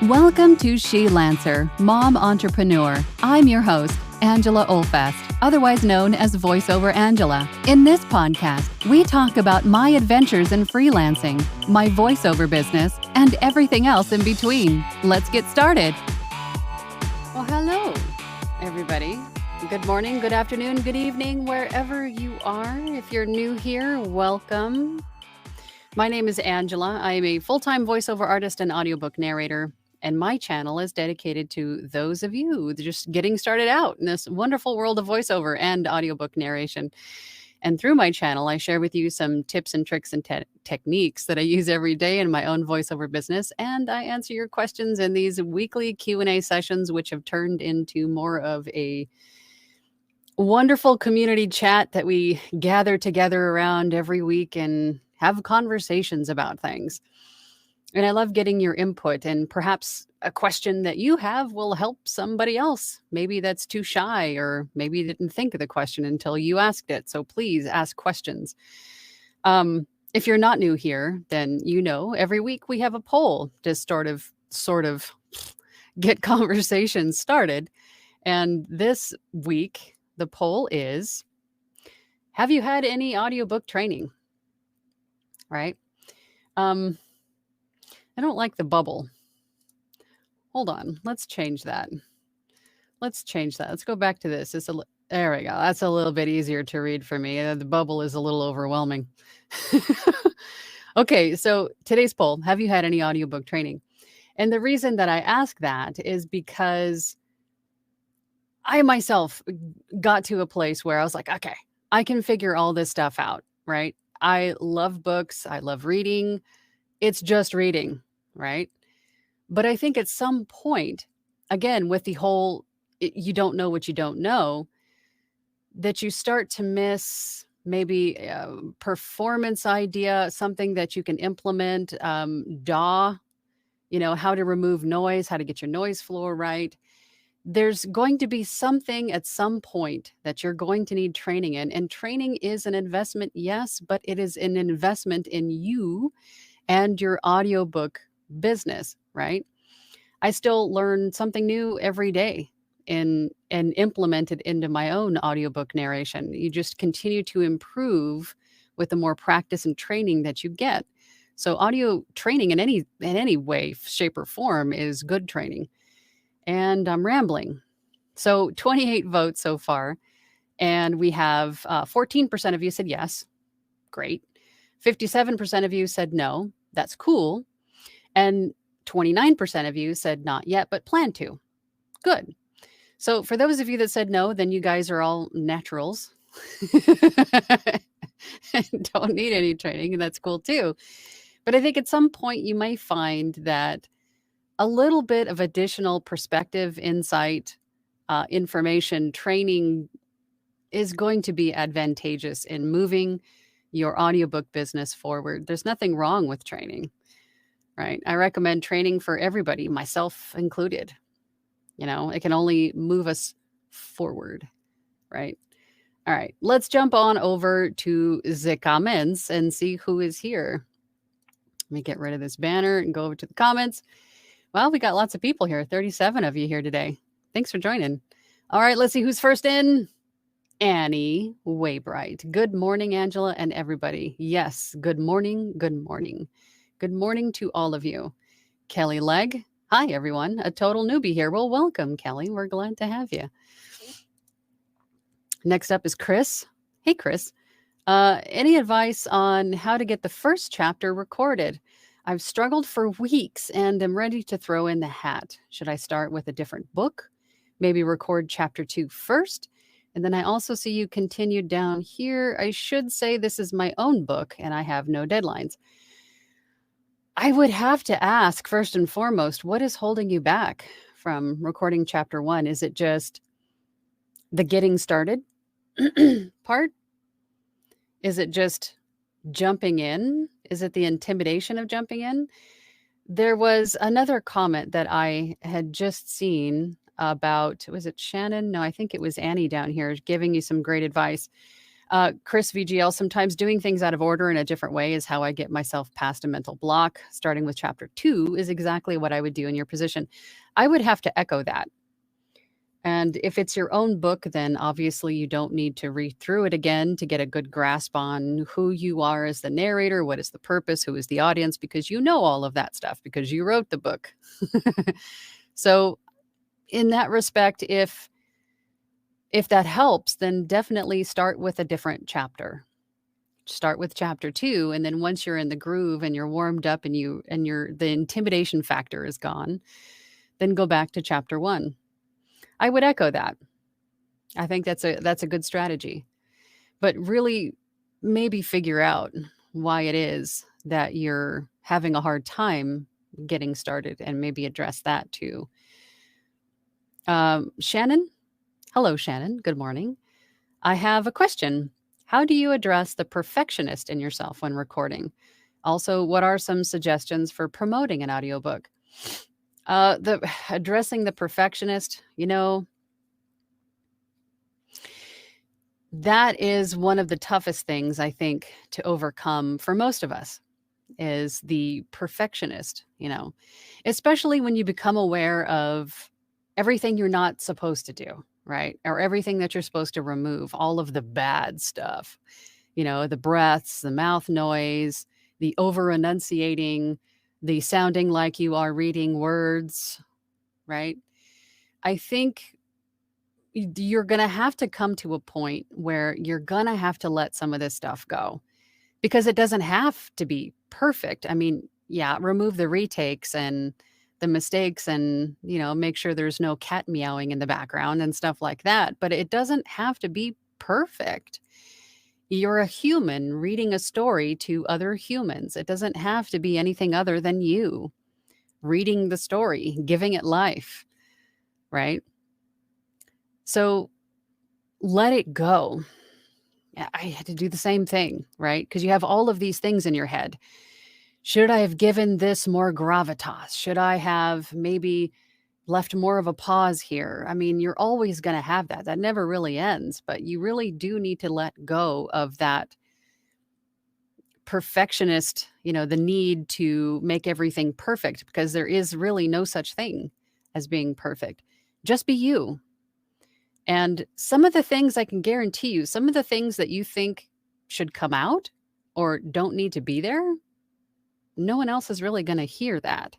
Welcome to She Lancer, Mom Entrepreneur. I'm your host, Angela Olfest, otherwise known as VoiceOver Angela. In this podcast, we talk about my adventures in freelancing, my voiceover business, and everything else in between. Let's get started. Well, hello, everybody. Good morning, good afternoon, good evening, wherever you are. If you're new here, welcome. My name is Angela. I am a full-time voiceover artist and audiobook narrator. And my channel is dedicated to those of you just getting started out in this wonderful world of voiceover and audiobook narration. And through my channel, I share with you some tips and tricks and techniques that I use every day in my own voiceover business. And I answer your questions in these weekly Q&A sessions, which have turned into more of a wonderful community chat that we gather together around every week and have conversations about things. And I love getting your input, and perhaps a question that you have will help somebody else. Maybe that's too shy, or maybe didn't think of the question until you asked it. So please ask questions. If you're not new here, then you know every week we have a poll to sort of get conversations started. And this week, the poll is, have you had any audiobook training? Right? I don't like the bubble. Hold on. Let's change that. Let's go back to this. There we go. That's a little bit easier to read for me. The bubble is a little overwhelming. Okay, so today's poll, have you had any audiobook training? And the reason that I ask that is because I myself got to a place where I was like, okay, I can figure all this stuff out, right? I love books. I love reading. It's just reading, right? But I think at some point, again, with the whole, you don't know what you don't know, that you start to miss maybe a performance idea, something that you can implement, DAW, how to remove noise, how to get your noise floor right. There's going to be something at some point that you're going to need training in. And training is an investment, yes, but it is an investment in you and your audiobook business, right? I still learn something new every day and implement it into my own audiobook narration. You just continue to improve with the more practice and training that you get. So audio training in any way, shape, or form is good training. And I'm rambling. So 28 votes so far. And we have 14% of you said yes. Great. 57% of you said no. That's cool. And 29% of you said not yet, but plan to. Good. So for those of you that said no, then you guys are all naturals and don't need any training, and that's cool too. But I think at some point you might find that a little bit of additional perspective, insight, information, training is going to be advantageous in moving your audiobook business forward. There's nothing wrong with training, right? I recommend training for everybody, myself included. It can only move us forward, right? All right, let's jump on over to the comments and see who is here. Let me get rid of this banner and go over to the comments. Well, we got lots of people here, 37 of you here today. Thanks for joining. All right, let's see who's first in. Annie Waybright. Good morning, Angela and everybody. Yes, good morning, good morning. Good morning to all of you. Kelly Legg. Hi, everyone. A total newbie here. Well, welcome, Kelly. We're glad to have you. Next up is Chris. Hey, Chris. Any advice on how to get the first chapter recorded? I've struggled for weeks and am ready to throw in the hat. Should I start with a different book? Maybe record chapter 2 first? And then I also see you continued down here. I should say this is my own book and I have no deadlines. I would have to ask first and foremost, what is holding you back from recording chapter 1? Is it just the getting started part? Is it just jumping in? Is it the intimidation of jumping in? There was another comment that I had just seen about, was it Shannon? No, I think it was Annie down here giving you some great advice Chris VGL, sometimes doing things out of order in a different way is how I get myself past a mental block. Starting with chapter 2 is exactly what I would do in your position. I would have to echo that. And if it's your own book, then obviously you don't need to read through it again to get a good grasp on who you are as the narrator, what is the purpose, who is the audience, because you know all of that stuff because you wrote the book. So in that respect, if that helps, then definitely start with a different chapter. Start with chapter 2, and then once you're in the groove and you're warmed up and the intimidation factor is gone, then go back to chapter 1. I would echo that. I think that's a good strategy. But really maybe figure out why it is that you're having a hard time getting started and maybe address that too. Shannon? Hello, Shannon. Good morning. I have a question. How do you address the perfectionist in yourself when recording? Also, what are some suggestions for promoting an audiobook? Addressing the perfectionist, that is one of the toughest things I think to overcome for most of us is the perfectionist, especially when you become aware of everything you're not supposed to do, right? Or everything that you're supposed to remove, all of the bad stuff, the breaths, the mouth noise, the over enunciating, the sounding like you are reading words, right? I think you're going to have to come to a point where you're going to have to let some of this stuff go because it doesn't have to be perfect. I mean, yeah, remove the retakes and the mistakes and, make sure there's no cat meowing in the background and stuff like that. But it doesn't have to be perfect. You're a human reading a story to other humans. It doesn't have to be anything other than you reading the story, giving it life, right? So let it go. I had to do the same thing, right? Because you have all of these things in your head. Should I have given this more gravitas? Should I have maybe left more of a pause here? I mean, you're always going to have that. That never really ends, but you really do need to let go of that perfectionist, the need to make everything perfect because there is really no such thing as being perfect. Just be you. And some of the things I can guarantee you, some of the things that you think should come out or don't need to be there, no one else is really going to hear that,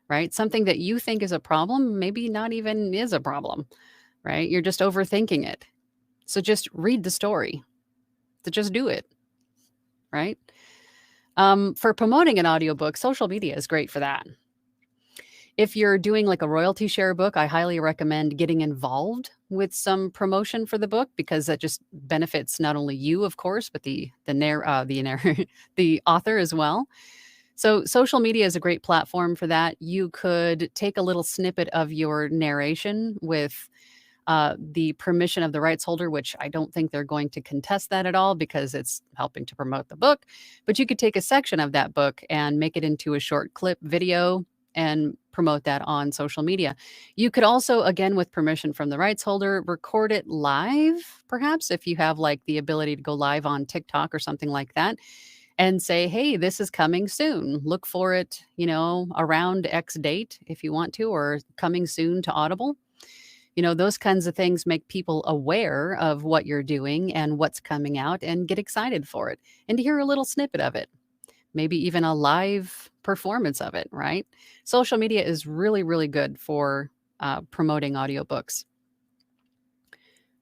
right? Something that you think is a problem, maybe not even is a problem, right? You're just overthinking it. So just read the story. So just do it, right? For promoting an audiobook, social media is great for that. If you're doing like a royalty share book, I highly recommend getting involved with some promotion for the book because that just benefits not only you, of course, but the author as well. So social media is a great platform for that. You could take a little snippet of your narration with the permission of the rights holder, which I don't think they're going to contest that at all because it's helping to promote the book. But you could take a section of that book and make it into a short clip video and promote that on social media. You could also, again, with permission from the rights holder, record it live, perhaps, if you have like the ability to go live on TikTok or something like that, and say, hey, this is coming soon. Look for it, around X date if you want to, or coming soon to Audible. Those kinds of things make people aware of what you're doing and what's coming out and get excited for it and to hear a little snippet of it. Maybe even a live performance of it, right? Social media is really, really good for promoting audiobooks.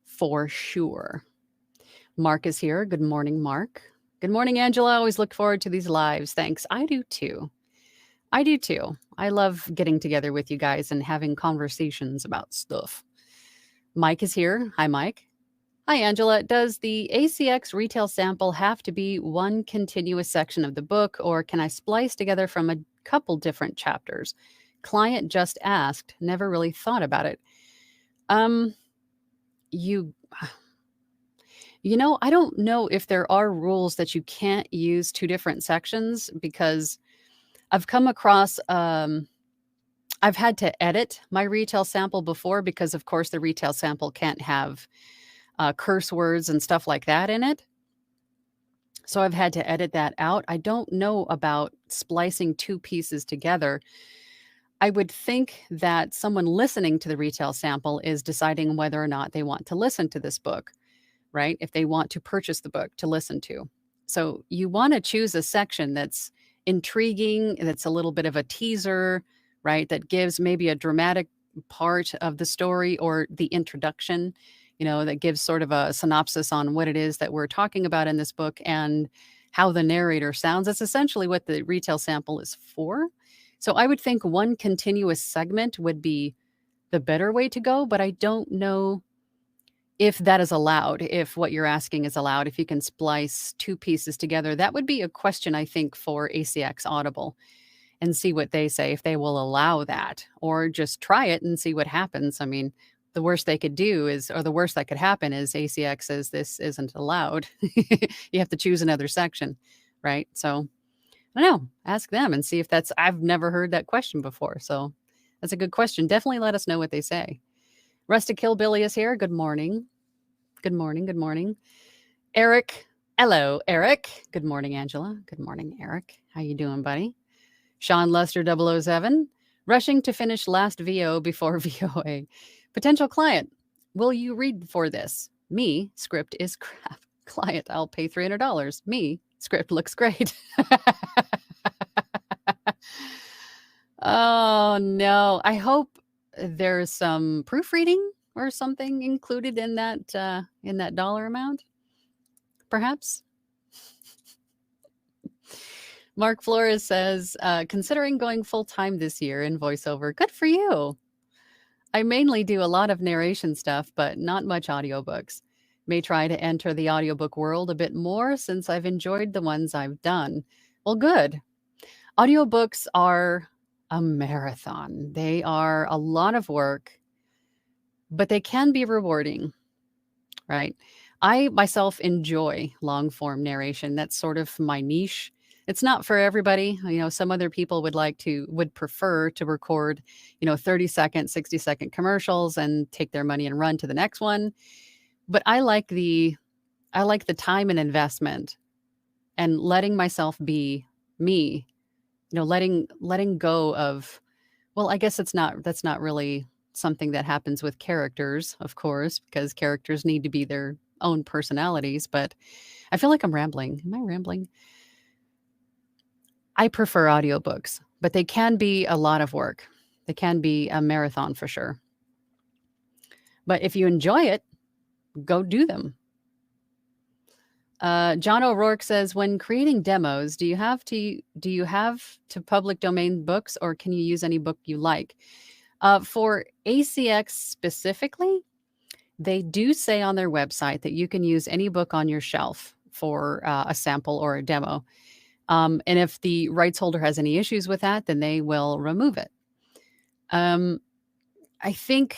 For sure. Mark is here. Good morning, Mark. Good morning, Angela. I always look forward to these lives. Thanks. I do too. I love getting together with you guys and having conversations about stuff. Mike is here. Hi, Mike. Hi, Angela. Does the ACX retail sample have to be one continuous section of the book, or can I splice together from a couple different chapters? Client just asked, never really thought about it. I don't know if there are rules that you can't use two different sections because I've come across, I've had to edit my retail sample before because, of course, the retail sample can't have curse words and stuff like that in it. So I've had to edit that out. I don't know about splicing two pieces together. I would think that someone listening to the retail sample is deciding whether or not they want to listen to this book, right? If they want to purchase the book to listen to. So you want to choose a section that's intriguing, that's a little bit of a teaser, right? That gives maybe a dramatic part of the story or the introduction, that gives sort of a synopsis on what it is that we're talking about in this book and how the narrator sounds. That's essentially what the retail sample is for. So I would think one continuous segment would be the better way to go, but I don't know if that is allowed, if what you're asking is allowed, if you can splice two pieces together. That would be a question, I think, for ACX Audible and see what they say, if they will allow that, or just try it and see what happens. I mean, the worst they could do is, or the worst that could happen is ACX says this isn't allowed. You have to choose another section, right? So I don't know. Ask them and see if that's, I've never heard that question before. So that's a good question. Definitely let us know what they say. Rustic Hillbilly is here. Good morning. Good morning. Good morning. Eric. Hello, Eric. Good morning, Angela. Good morning, Eric. How you doing, buddy? Sean Lester 007. Rushing to finish last VO before VOA. Potential client. Will you read for this? Me. Script is crap. Client. I'll pay $300. Me. Script looks great. Oh, no. I hope there's some proofreading or something included in that dollar amount, perhaps. Mark Flores says, considering going full-time this year in voiceover. Good for you. I mainly do a lot of narration stuff, but not much audiobooks. May try to enter the audiobook world a bit more since I've enjoyed the ones I've done. Well, good. Audiobooks are a marathon. They are a lot of work, but they can be rewarding, right? I myself enjoy long form narration. That's sort of my niche. It's not for everybody. Some other people would prefer to record, 30-second, 60-second commercials and take their money and run to the next one. But I like the time and investment and letting myself be me, letting go of, well, I guess that's not really something that happens with characters, of course, because characters need to be their own personalities, but I feel like I'm rambling. Am I rambling? I prefer audiobooks, but they can be a lot of work. They can be a marathon for sure. But if you enjoy it, go do them. John O'Rourke says, when creating demos, do you have to public domain books, or can you use any book you like? For ACX specifically, they do say on their website that you can use any book on your shelf for a sample or a demo. And if the rights holder has any issues with that, then they will remove it. I think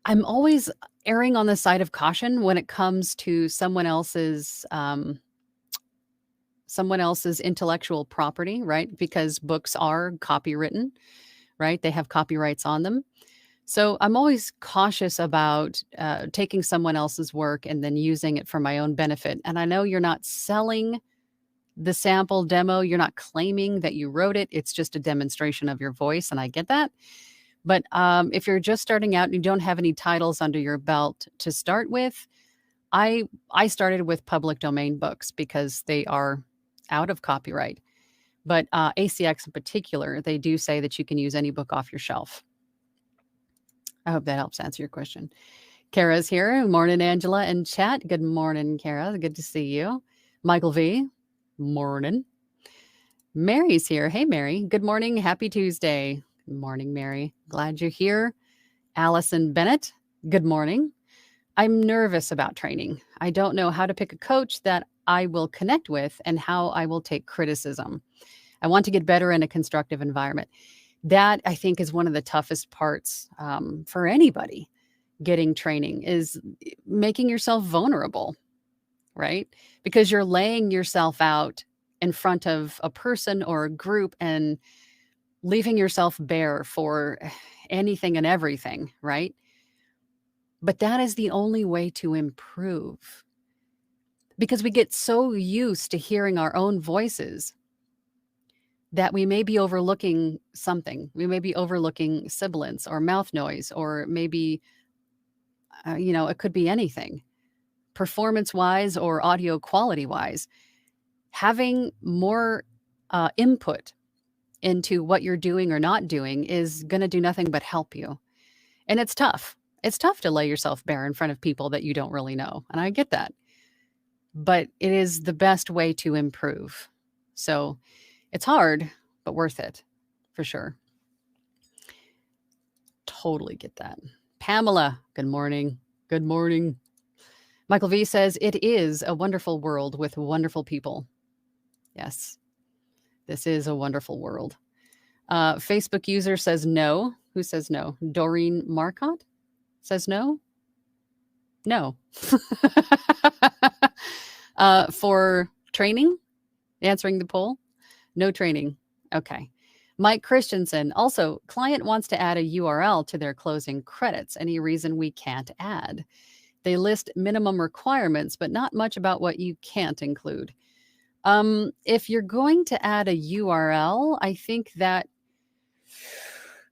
I'm always erring on the side of caution when it comes to someone else's intellectual property, right? Because books are copywritten, right? They have copyrights on them. So I'm always cautious about taking someone else's work and then using it for my own benefit. And I know you're not selling the sample demo. You're not claiming that you wrote it. It's just a demonstration of your voice, and I get that. But if you're just starting out and you don't have any titles under your belt to start with, I started with public domain books because they are out of copyright. But ACX in particular, they do say that you can use any book off your shelf. I hope that helps answer your question. Kara's here. Good morning, Angela and chat. Good morning, Kara. Good to see you. Michael V. Morning. Mary's here. Hey, Mary. Good morning. Happy Tuesday. Good morning, Mary. Glad you're here. Allison Bennett. Good morning. I'm nervous about training. I don't know how to pick a coach that I will connect with and how I will take criticism. I want to get better in a constructive environment. That, I think, is one of the toughest parts for anybody getting training, is making yourself vulnerable, right? Because you're laying yourself out in front of a person or a group and leaving yourself bare for anything and everything, right? But that is the only way to improve. because we get so used to hearing our own voices that we may be overlooking something. We may be overlooking sibilance or mouth noise, or maybe, it could be anything, performance wise or audio quality wise. Having more input into what you're doing or not doing is going to do nothing but help you. And it's tough. It's tough to lay yourself bare in front of people that you don't really know. And I get that. But it is the best way to improve. So it's hard, but worth it for sure. Totally get that. Pamela, good morning. Good morning. Michael V says, it is a wonderful world with wonderful people. Yes, this is a wonderful world. Facebook user says no. Who says no? Doreen Marcotte says no. No. For training, answering the poll, no training. Okay. Mike Christensen, also, client wants to add a URL to their closing credits. Any reason we can't add? They list minimum requirements, but not much about what you can't include. If you're going to add a URL, I think that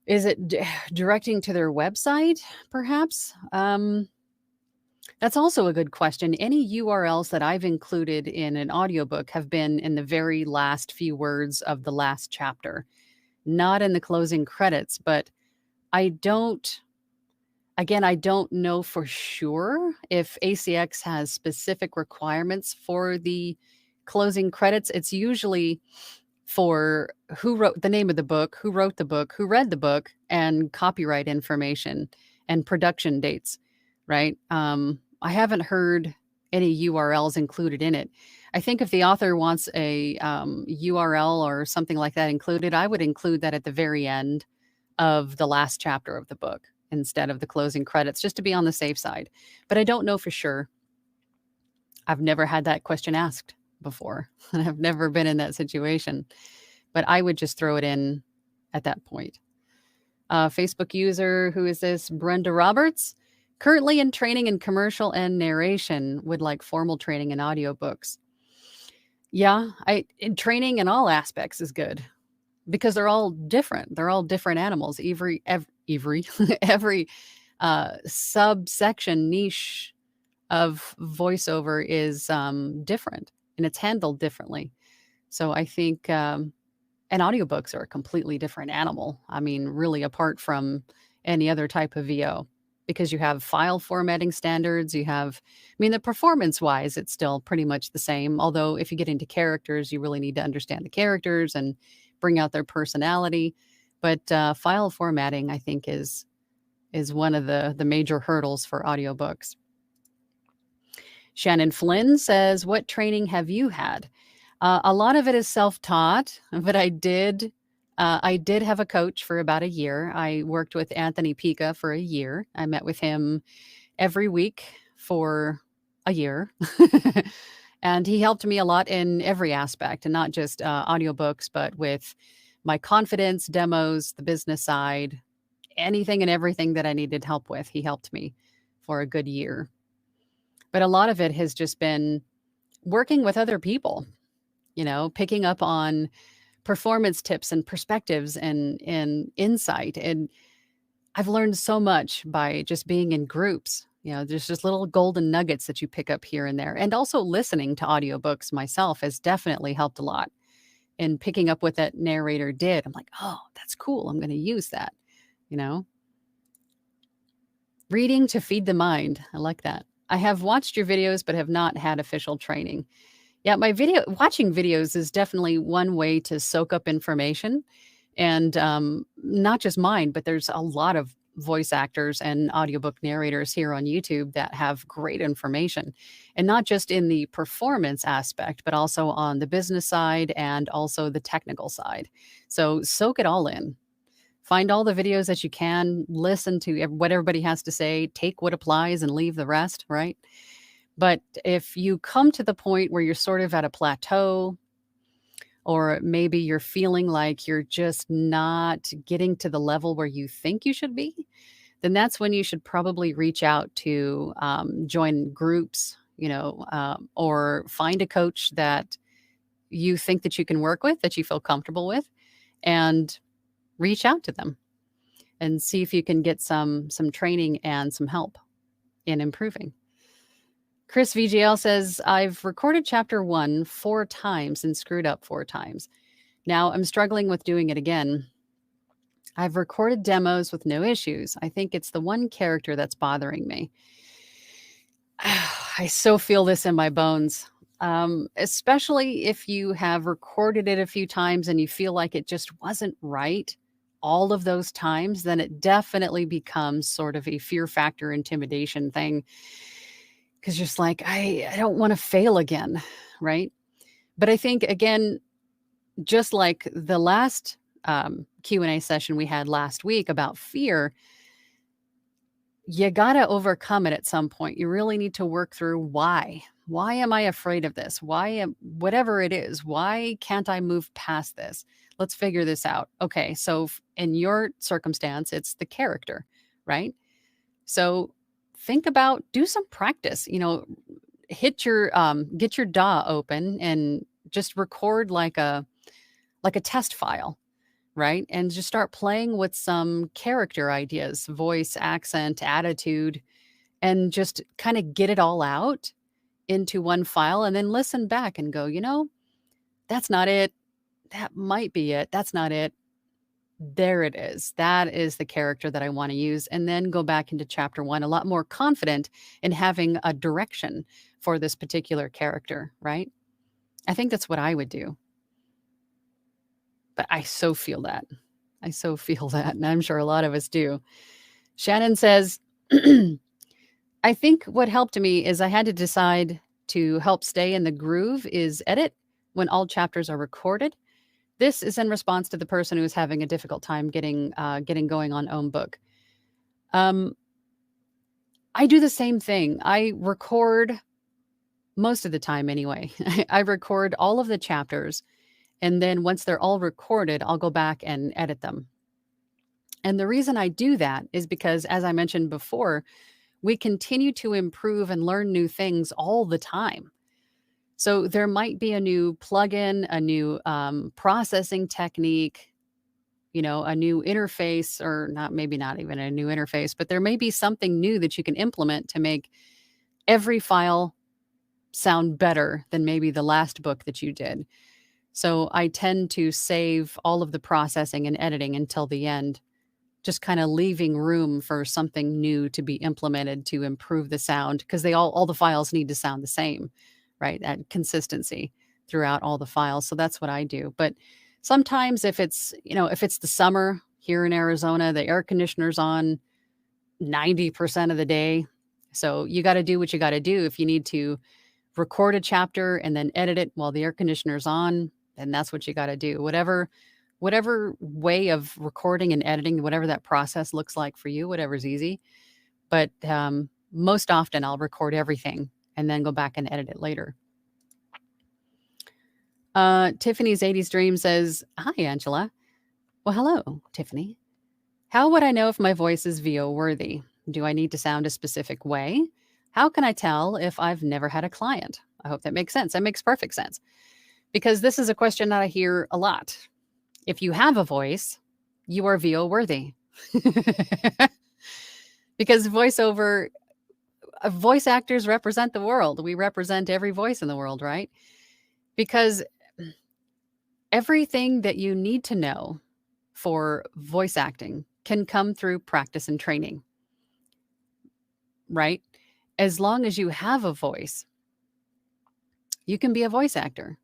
is it directing to their website, perhaps? That's also a good question. Any URLs that I've included in an audiobook have been in the very last few words of the last chapter, not in the closing credits, but I don't know for sure if ACX has specific requirements for the closing credits. It's usually for who wrote the name of the book, who wrote the book, who read the book, and copyright information and production dates, right? I haven't heard any URLs included in it. I think if the author wants a URL or something like that included, I would include that at the very end of the last chapter of the book instead of the closing credits, just to be on the safe side. But I don't know for sure. I've never had that question asked before. I've never been in that situation, but I would just throw it in at that point. Facebook user, who is this? Brenda Roberts, currently in training in commercial and narration, would like formal training in audiobooks. Yeah, in training in all aspects is good because they're all different. They're all different animals. Every subsection niche of voiceover is different, and it's handled differently. So I think, and audiobooks are a completely different animal. I mean, really apart from any other type of VO, because you have file formatting standards. You have, the performance wise, it's still pretty much the same. Although if you get into characters, you really need to understand the characters and bring out their personality. But file formatting, I think, is one of the major hurdles for audiobooks. Shannon Flynn says, what training have you had? A lot of it is self-taught, but I did have a coach for about a year. I worked with Anthony Pica for a year. I met with him every week for a year. And he helped me a lot in every aspect, and not just audiobooks, but with my confidence, demos, the business side, anything and everything that I needed help with. He helped me for a good year. But a lot of it has just been working with other people, picking up on performance tips and perspectives and insight. And I've learned so much by just being in groups. There's just little golden nuggets that you pick up here and there. And also listening to audiobooks myself has definitely helped a lot in picking up what that narrator did. I'm like, oh, that's cool. I'm going to use that, Reading to feed the mind. I like that. I have watched your videos, but have not had official training. Yeah, watching videos is definitely one way to soak up information, and not just mine, but there's a lot of voice actors and audiobook narrators here on YouTube that have great information, and not just in the performance aspect, but also on the business side and also the technical side. So soak it all in. Find all the videos that you can, listen to what everybody has to say, take what applies and leave the rest, right? But if you come to the point where you're sort of at a plateau, or maybe you're feeling like you're just not getting to the level where you think you should be, then that's when you should probably reach out to join groups, or find a coach that you think that you can work with, that you feel comfortable with, and reach out to them and see if you can get some training and some help in improving. Chris VGL says, I've recorded chapter 1 4 times and screwed up 4 times. Now I'm struggling with doing it again. I've recorded demos with no issues. I think it's the one character that's bothering me. I so feel this in my bones, especially if you have recorded it a few times and you feel like it just wasn't right all of those times, then it definitely becomes sort of a fear factor intimidation thing. Because just like, I don't want to fail again, right? But I think, again, just like the last Q&A session we had last week about fear, you got to overcome it at some point. You really need to work through why. Why am I afraid of this? Whatever it is, why can't I move past this? Let's figure this out. Okay, so in your circumstance, it's the character, right? So think about, do some practice, get your DAW open and just record like a test file, right? And just start playing with some character ideas, voice, accent, attitude, and just kind of get it all out into one file and then listen back and go, that's not it. That might be it. That's not it. There it is. That is the character that I want to use. And then go back into chapter 1 a lot more confident in having a direction for this particular character, right? I think that's what I would do. But I so feel that. And I'm sure a lot of us do. Shannon says, I think what helped me is I had to decide to help stay in the groove is edit when all chapters are recorded. This is in response to the person who is having a difficult time getting going on own book. I do the same thing. I record most of the time anyway. I record all of the chapters. And then once they're all recorded, I'll go back and edit them. And the reason I do that is because, as I mentioned before, we continue to improve and learn new things all the time. So there might be a new plugin, a new processing technique, a new interface, or maybe not even a new interface, but there may be something new that you can implement to make every file sound better than maybe the last book that you did. So I tend to save all of the processing and editing until the end, just kind of leaving room for something new to be implemented to improve the sound, because all the files need to sound the same, right? That consistency throughout all the files. So that's what I do. But sometimes if it's the summer here in Arizona, the air conditioner's on 90% of the day. So you got to do what you got to do. If you need to record a chapter and then edit it while the air conditioner's on, and that's what you got to do. Whatever way of recording and editing, whatever that process looks like for you, whatever's easy. But most often I'll record everything and then go back and edit it later. Tiffany's 80s Dream says, hi, Angela. Well, hello, Tiffany. How would I know if my voice is VO worthy? Do I need to sound a specific way? How can I tell if I've never had a client? I hope that makes sense. That makes perfect sense. Because this is a question that I hear a lot. If you have a voice, you are VO worthy. Because voice actors represent the world. We represent every voice in the world, right? Because everything that you need to know for voice acting can come through practice and training, right? As long as you have a voice, you can be a voice actor.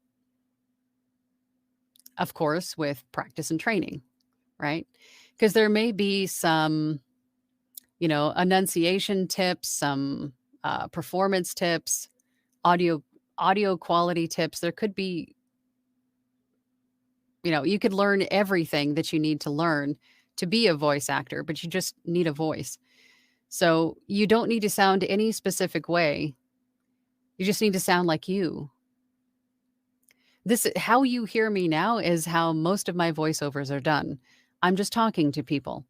Of course, with practice and training, right? Because there may be some, enunciation tips, some performance tips, audio quality tips. There could be, you could learn everything that you need to learn to be a voice actor, but you just need a voice. So you don't need to sound any specific way. You just need to sound like you. How you hear me now is how most of my voiceovers are done. I'm just talking to people.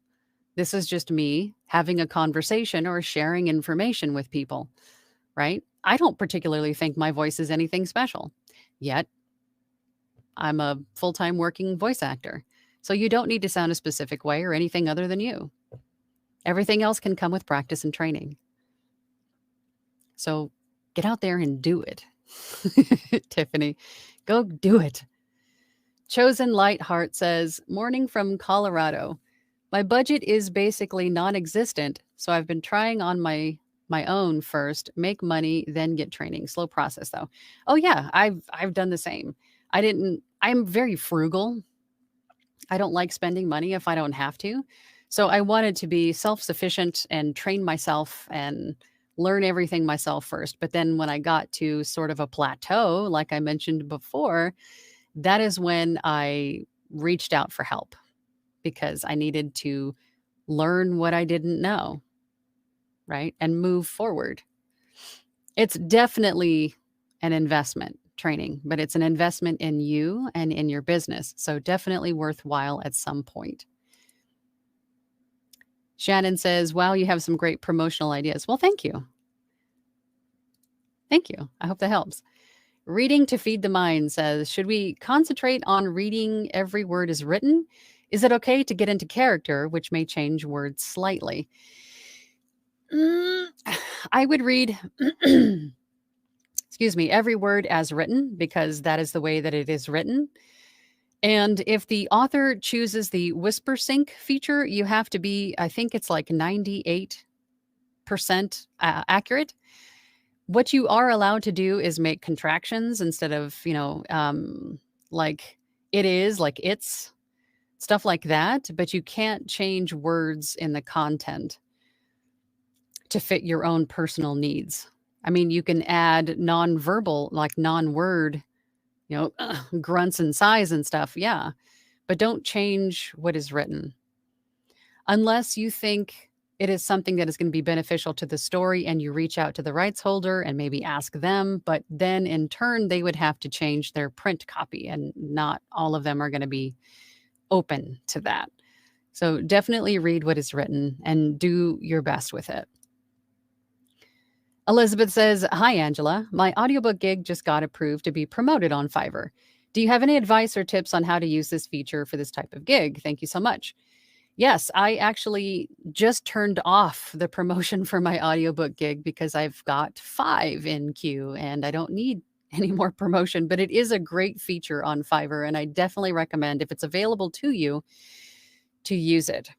This is just me having a conversation or sharing information with people, right? I don't particularly think my voice is anything special. Yet, I'm a full-time working voice actor. So you don't need to sound a specific way or anything other than you. Everything else can come with practice and training. So get out there and do it. Tiffany, go do it. Chosen Light Heart says, morning from Colorado. My budget is basically non-existent, so I've been trying on my own first, make money, then get training. Slow process though. Oh yeah, I've done the same. I'm very frugal. I don't like spending money if I don't have to. So I wanted to be self-sufficient and train myself and learn everything myself first. But then when I got to sort of a plateau, like I mentioned before, that is when I reached out for help because I needed to learn what I didn't know, right? And move forward. It's definitely an investment training, but it's an investment in you and in your business. So definitely worthwhile at some point. Shannon says, wow, you have some great promotional ideas. Well, thank you. Thank you. I hope that helps. Reading to Feed the Mind says, should we concentrate on reading every word is written? Is it okay to get into character, which may change words slightly? I would read, excuse me, every word as written because that is the way that it is written. And if the author chooses the whisper sync feature, you have to be, I think it's like 98% accurate. What you are allowed to do is make contractions instead of, like it is, like it's, stuff like that. But you can't change words in the content to fit your own personal needs. I mean, you can add nonverbal, like non-word, grunts and sighs and stuff. Yeah. But don't change what is written unless you think it is something that is going to be beneficial to the story and you reach out to the rights holder and maybe ask them. But then in turn, they would have to change their print copy and not all of them are going to be open to that. So definitely read what is written and do your best with it. Elizabeth says, hi, Angela. My audiobook gig just got approved to be promoted on Fiverr. Do you have any advice or tips on how to use this feature for this type of gig? Thank you so much. Yes, I actually just turned off the promotion for my audiobook gig because I've got 5 in queue and I don't need any more promotion, but it is a great feature on Fiverr and I definitely recommend if it's available to you to use it.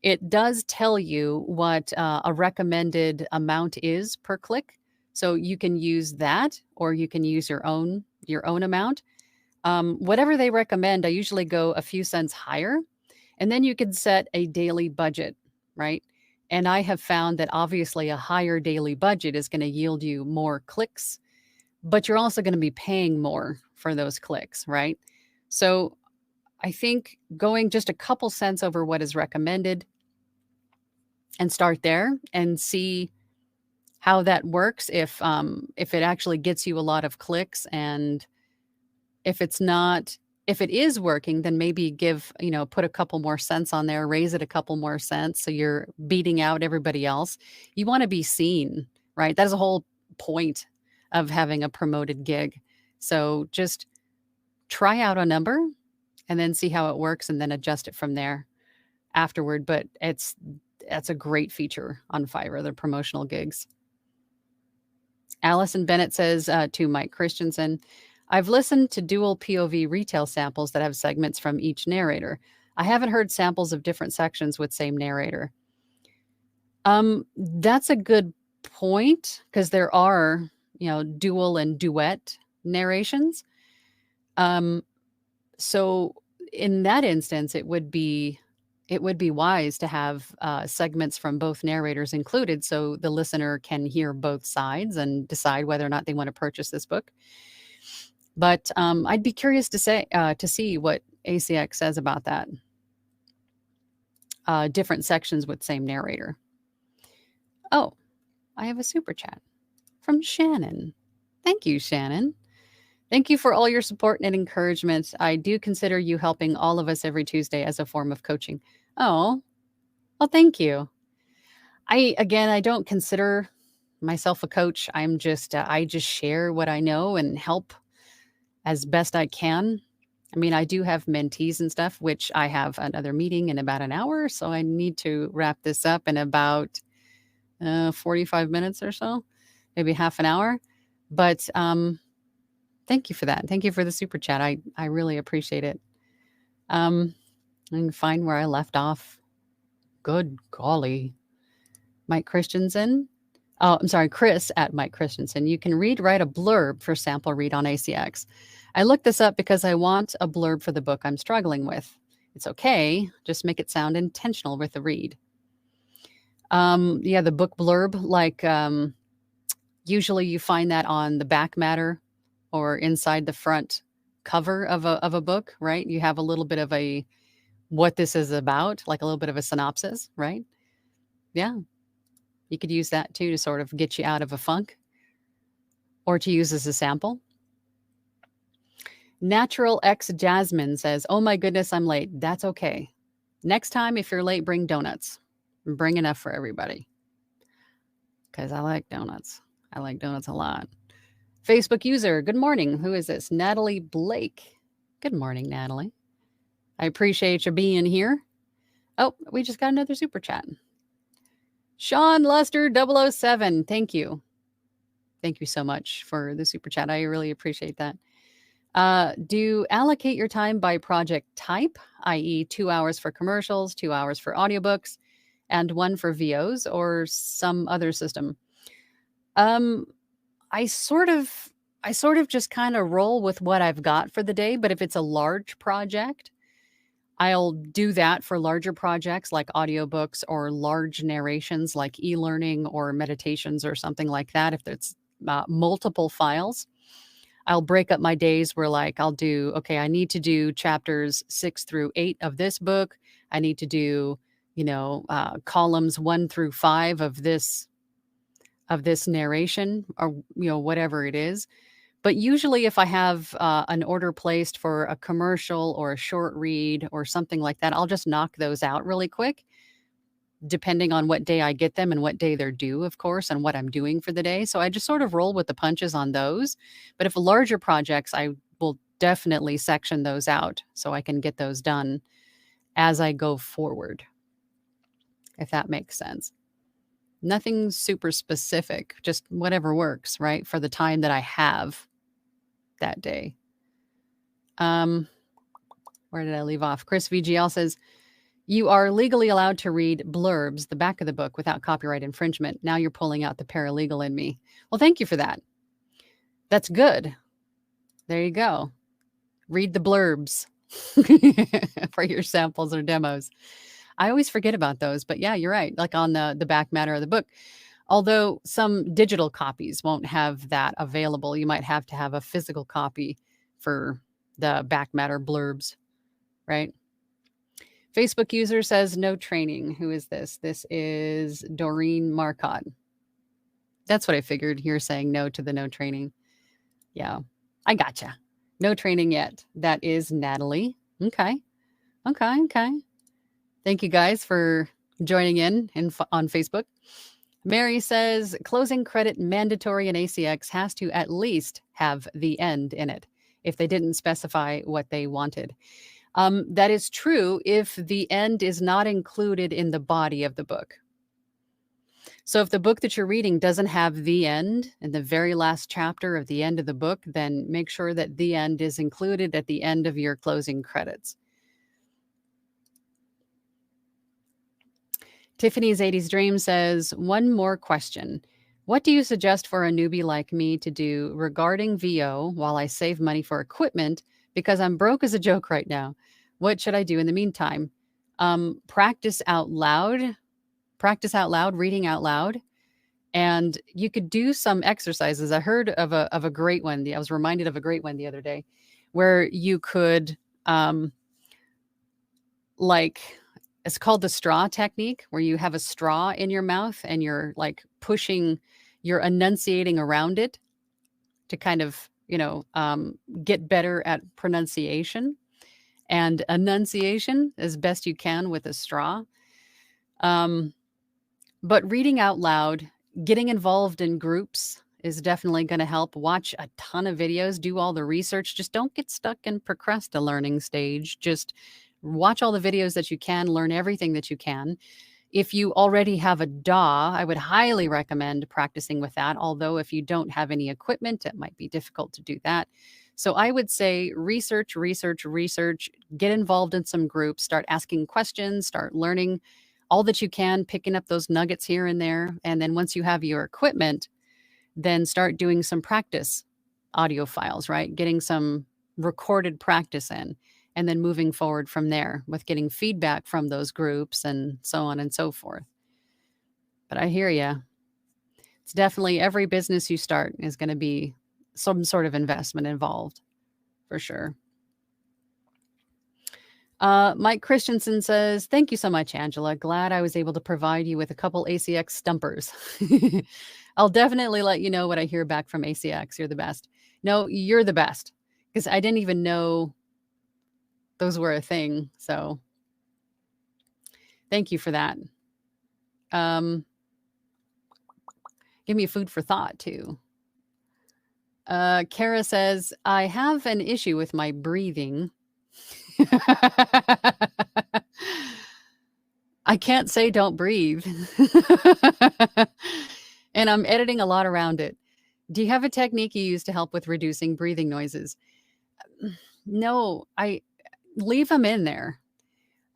It does tell you what a recommended amount is per click. So you can use that or you can use your own amount. Whatever they recommend, I usually go a few cents higher. And then you can set a daily budget, right? And I have found that obviously a higher daily budget is going to yield you more clicks, but you're also going to be paying more for those clicks, right? So I think going just a couple cents over what is recommended and start there and see how that works if it actually gets you a lot of clicks, and if it is working, then maybe put a couple more cents on there, raise it a couple more cents so you're beating out everybody else. You want to be seen, right? That is the whole point of having a promoted gig. So just try out a number and then see how it works and then adjust it from there afterward. But that's a great feature on Fiverr, the promotional gigs. Allison Bennett says to Mike Christensen, I've listened to dual POV retail samples that have segments from each narrator. I haven't heard samples of different sections with same narrator. That's a good point because there are, dual and duet narrations. So in that instance, it would be wise to have segments from both narrators included so the listener can hear both sides and decide whether or not they want to purchase this book. But I'd be curious to see what ACX says about that. Different sections with same narrator. Oh, I have a super chat from Shannon. Thank you, Shannon. Thank you for all your support and encouragement. I do consider you helping all of us every Tuesday as a form of coaching. Oh, well, thank you. I don't consider myself a coach. I just share what I know and help as best I can. I mean, I do have mentees and stuff, which I have another meeting in about an hour. So I need to wrap this up in about 45 minutes or so, maybe half an hour. But thank you for that. Thank you for the super chat. I really appreciate it. I can find where I left off. Good golly. Mike Christensen. Oh, I'm sorry, Chris at Mike Christensen. You can write a blurb for sample read on ACX. I looked this up because I want a blurb for the book I'm struggling with. It's okay. Just make it sound intentional with the read. The book blurb, like usually you find that on the back matter or inside the front cover of a book, right? You have a little bit of a what this is about, like a little bit of a synopsis, right? Yeah. You could use that too to sort of get you out of a funk or to use as a sample. Natural X Jasmine says, "Oh my goodness, I'm late." That's okay. Next time, if you're late, bring donuts. Bring enough for everybody. Because I like donuts. I like donuts a lot. Facebook user, good morning. Who is this? Natalie Blake. Good morning, Natalie. I appreciate you being here. Oh, we just got another super chat. Sean Lester 007. Thank you. Thank you so much for the super chat. I really appreciate that. Do allocate your time by project type, i.e. 2 hours for commercials, 2 hours for audiobooks, and 1 for VOs or some other system. I sort of just kind of roll with what I've got for the day, but if it's a large project, I'll do that for larger projects like audiobooks or large narrations like e-learning or meditations or something like that. If it's multiple files, I'll break up my days where like I'll do, okay, I need to do chapters 6 through 8 of this book. I need to do, columns 1 through 5 of this narration or, whatever it is. But usually if I have an order placed for a commercial or a short read or something like that, I'll just knock those out really quick, depending on what day I get them and what day they're due, of course, and what I'm doing for the day. So I just sort of roll with the punches on those. But if larger projects, I will definitely section those out so I can get those done as I go forward, if that makes sense. Nothing super specific, just whatever works, right, for the time that I have that day. Where did I leave off? Chris VGL says, "You are legally allowed to read blurbs, the back of the book, without copyright infringement. Now you're pulling out the paralegal in me." Well, thank you for that. That's good. There you go. Read the blurbs for your samples or demos. I always forget about those, but yeah, you're right. Like on the back matter of the book. Although some digital copies won't have that available. You might have to have a physical copy for the back matter blurbs, right? Facebook user says no training. Who is this? This is Doreen Marcotte. That's what I figured. You're saying no to the no training. Yeah, I gotcha. No training yet. That is Natalie. Okay. Thank you guys for joining in on Facebook. Mary says closing credit mandatory in ACX has to at least have the end in it if they didn't specify what they wanted. That is true if the end is not included in the body of the book. So if the book that you're reading doesn't have the end in the very last chapter of the end of the book, then make sure that the end is included at the end of your closing credits. Tiffany's 80s Dream says, one more question. What do you suggest for a newbie like me to do regarding VO while I save money for equipment because I'm broke as a joke right now? What should I do in the meantime? Practice out loud, reading out loud. And you could do some exercises. I heard of a great one. I was reminded of a great one the other day where you could it's called the straw technique, where you have a straw in your mouth and you're like you're enunciating around it to kind of, get better at pronunciation and enunciation as best you can with a straw. But reading out loud Getting involved in groups is definitely going to help. Watch a ton of videos, do all the research. Just don't get stuck in procrastinating learning stage. Just watch all the videos that you can, learn everything that you can. If you already have a DAW, I would highly recommend practicing with that. Although if you don't have any equipment, it might be difficult to do that. So I would say research, research, research, get involved in some groups, start asking questions, start learning all that you can, picking up those nuggets here and there. And then once you have your equipment, then start doing some practice audio files, right? Getting some recorded practice in, and then moving forward from there with getting feedback from those groups and so on and so forth. But I hear you. It's definitely every business you start is going to be some sort of investment involved, for sure. Mike Christensen says, "Thank you so much, Angela. Glad I was able to provide you with a couple ACX stumpers." I'll definitely let you know what I hear back from ACX. You're the best. No, you're the best, because I didn't even know those were a thing. So thank you for that. Give me food for thought, too. Kara says, "I have an issue with my breathing." I can't say don't breathe. And I'm editing a lot around it. Do you have a technique you use to help with reducing breathing noises? No, I leave them in there.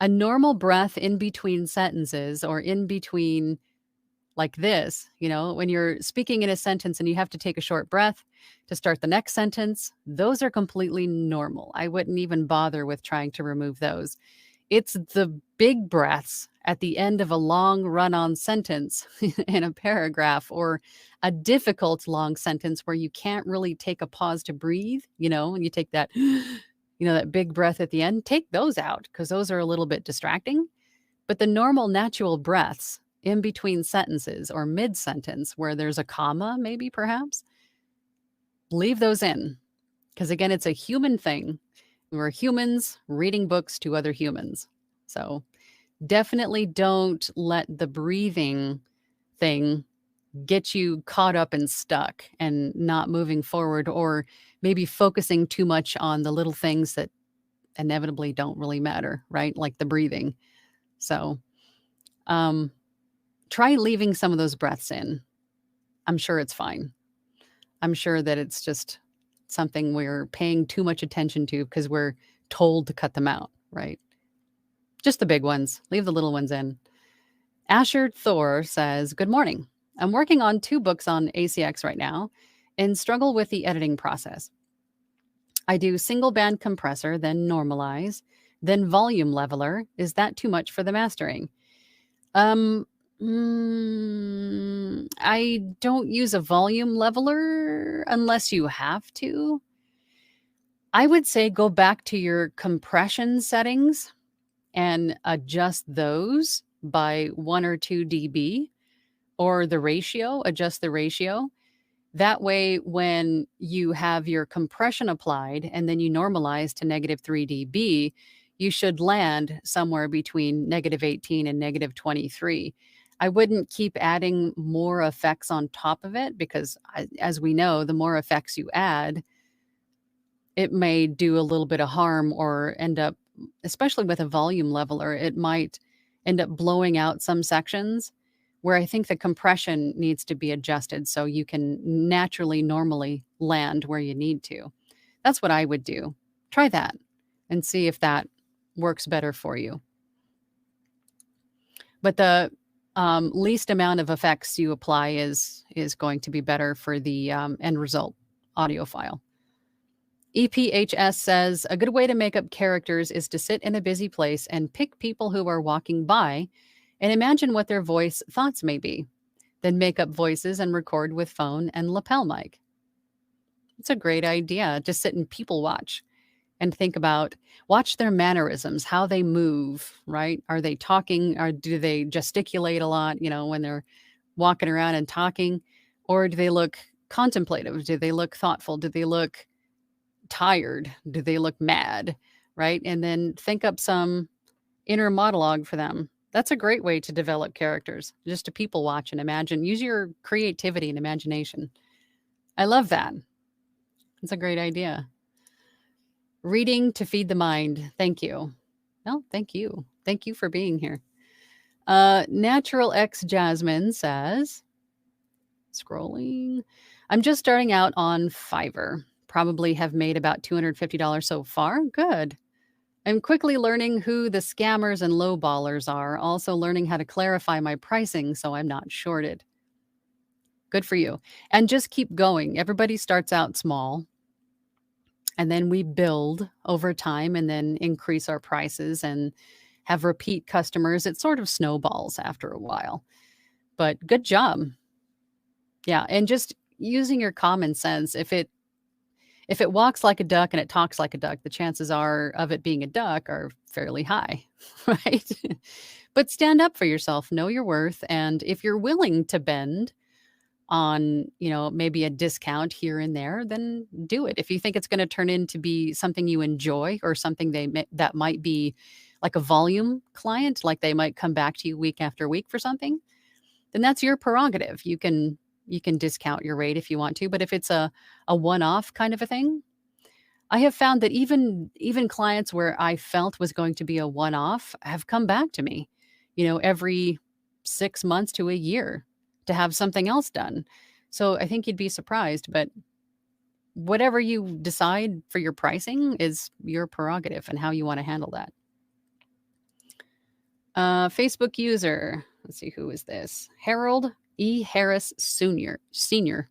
A normal breath in between sentences or in between, like this, when you're speaking in a sentence and you have to take a short breath to start the next sentence, those are completely normal. I wouldn't even bother with trying to remove those. It's the big breaths at the end of a long run-on sentence in a paragraph, or a difficult long sentence where you can't really take a pause to breathe, and you take that, that big breath at the end. Take those out, because those are a little bit distracting. But the normal natural breaths in between sentences or mid-sentence where there's a comma, maybe perhaps, leave those in. Because again, it's a human thing. We're humans reading books to other humans. So definitely don't let the breathing thing get you caught up and stuck and not moving forward, or maybe focusing too much on the little things that inevitably don't really matter, right? Like the breathing. So try leaving some of those breaths in. I'm sure it's fine. I'm sure that it's just something we're paying too much attention to because we're told to cut them out, right? Just the big ones. Leave the little ones in. Asher Thor says, "Good morning. I'm working on 2 books on ACX right now and struggle with the editing process. I do single band compressor, then normalize, then volume leveler. Is that too much for the mastering?" I don't use a volume leveler unless you have to. I would say go back to your compression settings and adjust those by 1 or 2 dB, or adjust the ratio. That way, when you have your compression applied and then you normalize to -3 dB, you should land somewhere between -18 and -23. I wouldn't keep adding more effects on top of it, because as we know, the more effects you add, it may do a little bit of harm, or end up, especially with a volume leveler, it might end up blowing out some sections where I think the compression needs to be adjusted so you can naturally, normally land where you need to. That's what I would do. Try that and see if that works better for you. But the least amount of effects you apply is going to be better for the end result audio file. EPHS says, "A good way to make up characters is to sit in a busy place and pick people who are walking by and imagine what their voice thoughts may be. Then make up voices and record with phone and lapel mic." It's a great idea. Just sit and people watch and think about, watch their mannerisms, how they move, right? Are they talking, or do they gesticulate a lot, when they're walking around and talking? Or do they look contemplative? Do they look thoughtful? Do they look tired? Do they look mad? Right? And then think up some inner monologue for them. That's a great way to develop characters, just to people watch and imagine. Use your creativity and imagination. I love that. It's a great idea. Reading to feed the mind. Thank you. No, thank you. Thank you for being here. Natural X Jasmine says, scrolling, I'm just starting out on Fiverr. Probably have made about $250 so far. Good. I'm quickly learning who the scammers and lowballers are, also learning how to clarify my pricing so I'm not shorted. Good for you. And just keep going. Everybody starts out small, and then we build over time and then increase our prices and have repeat customers. It sort of snowballs after a while. But good job. Yeah, and just using your common sense. If it walks like a duck and it talks like a duck, the chances are of it being a duck are fairly high, right? But stand up for yourself, know your worth, and if you're willing to bend on, maybe a discount here and there, then do it. If you think it's going to turn into be something you enjoy or something that might be like a volume client, like they might come back to you week after week for something, then that's your prerogative. You can discount your rate if you want to, but if it's a one-off kind of a thing, I have found that even clients where I felt was going to be a one-off have come back to me, every 6 months to a year to have something else done. So I think you'd be surprised, but whatever you decide for your pricing is your prerogative and how you want to handle that. Facebook user, let's see, who is this? Harold E. Harris Sr. Senior.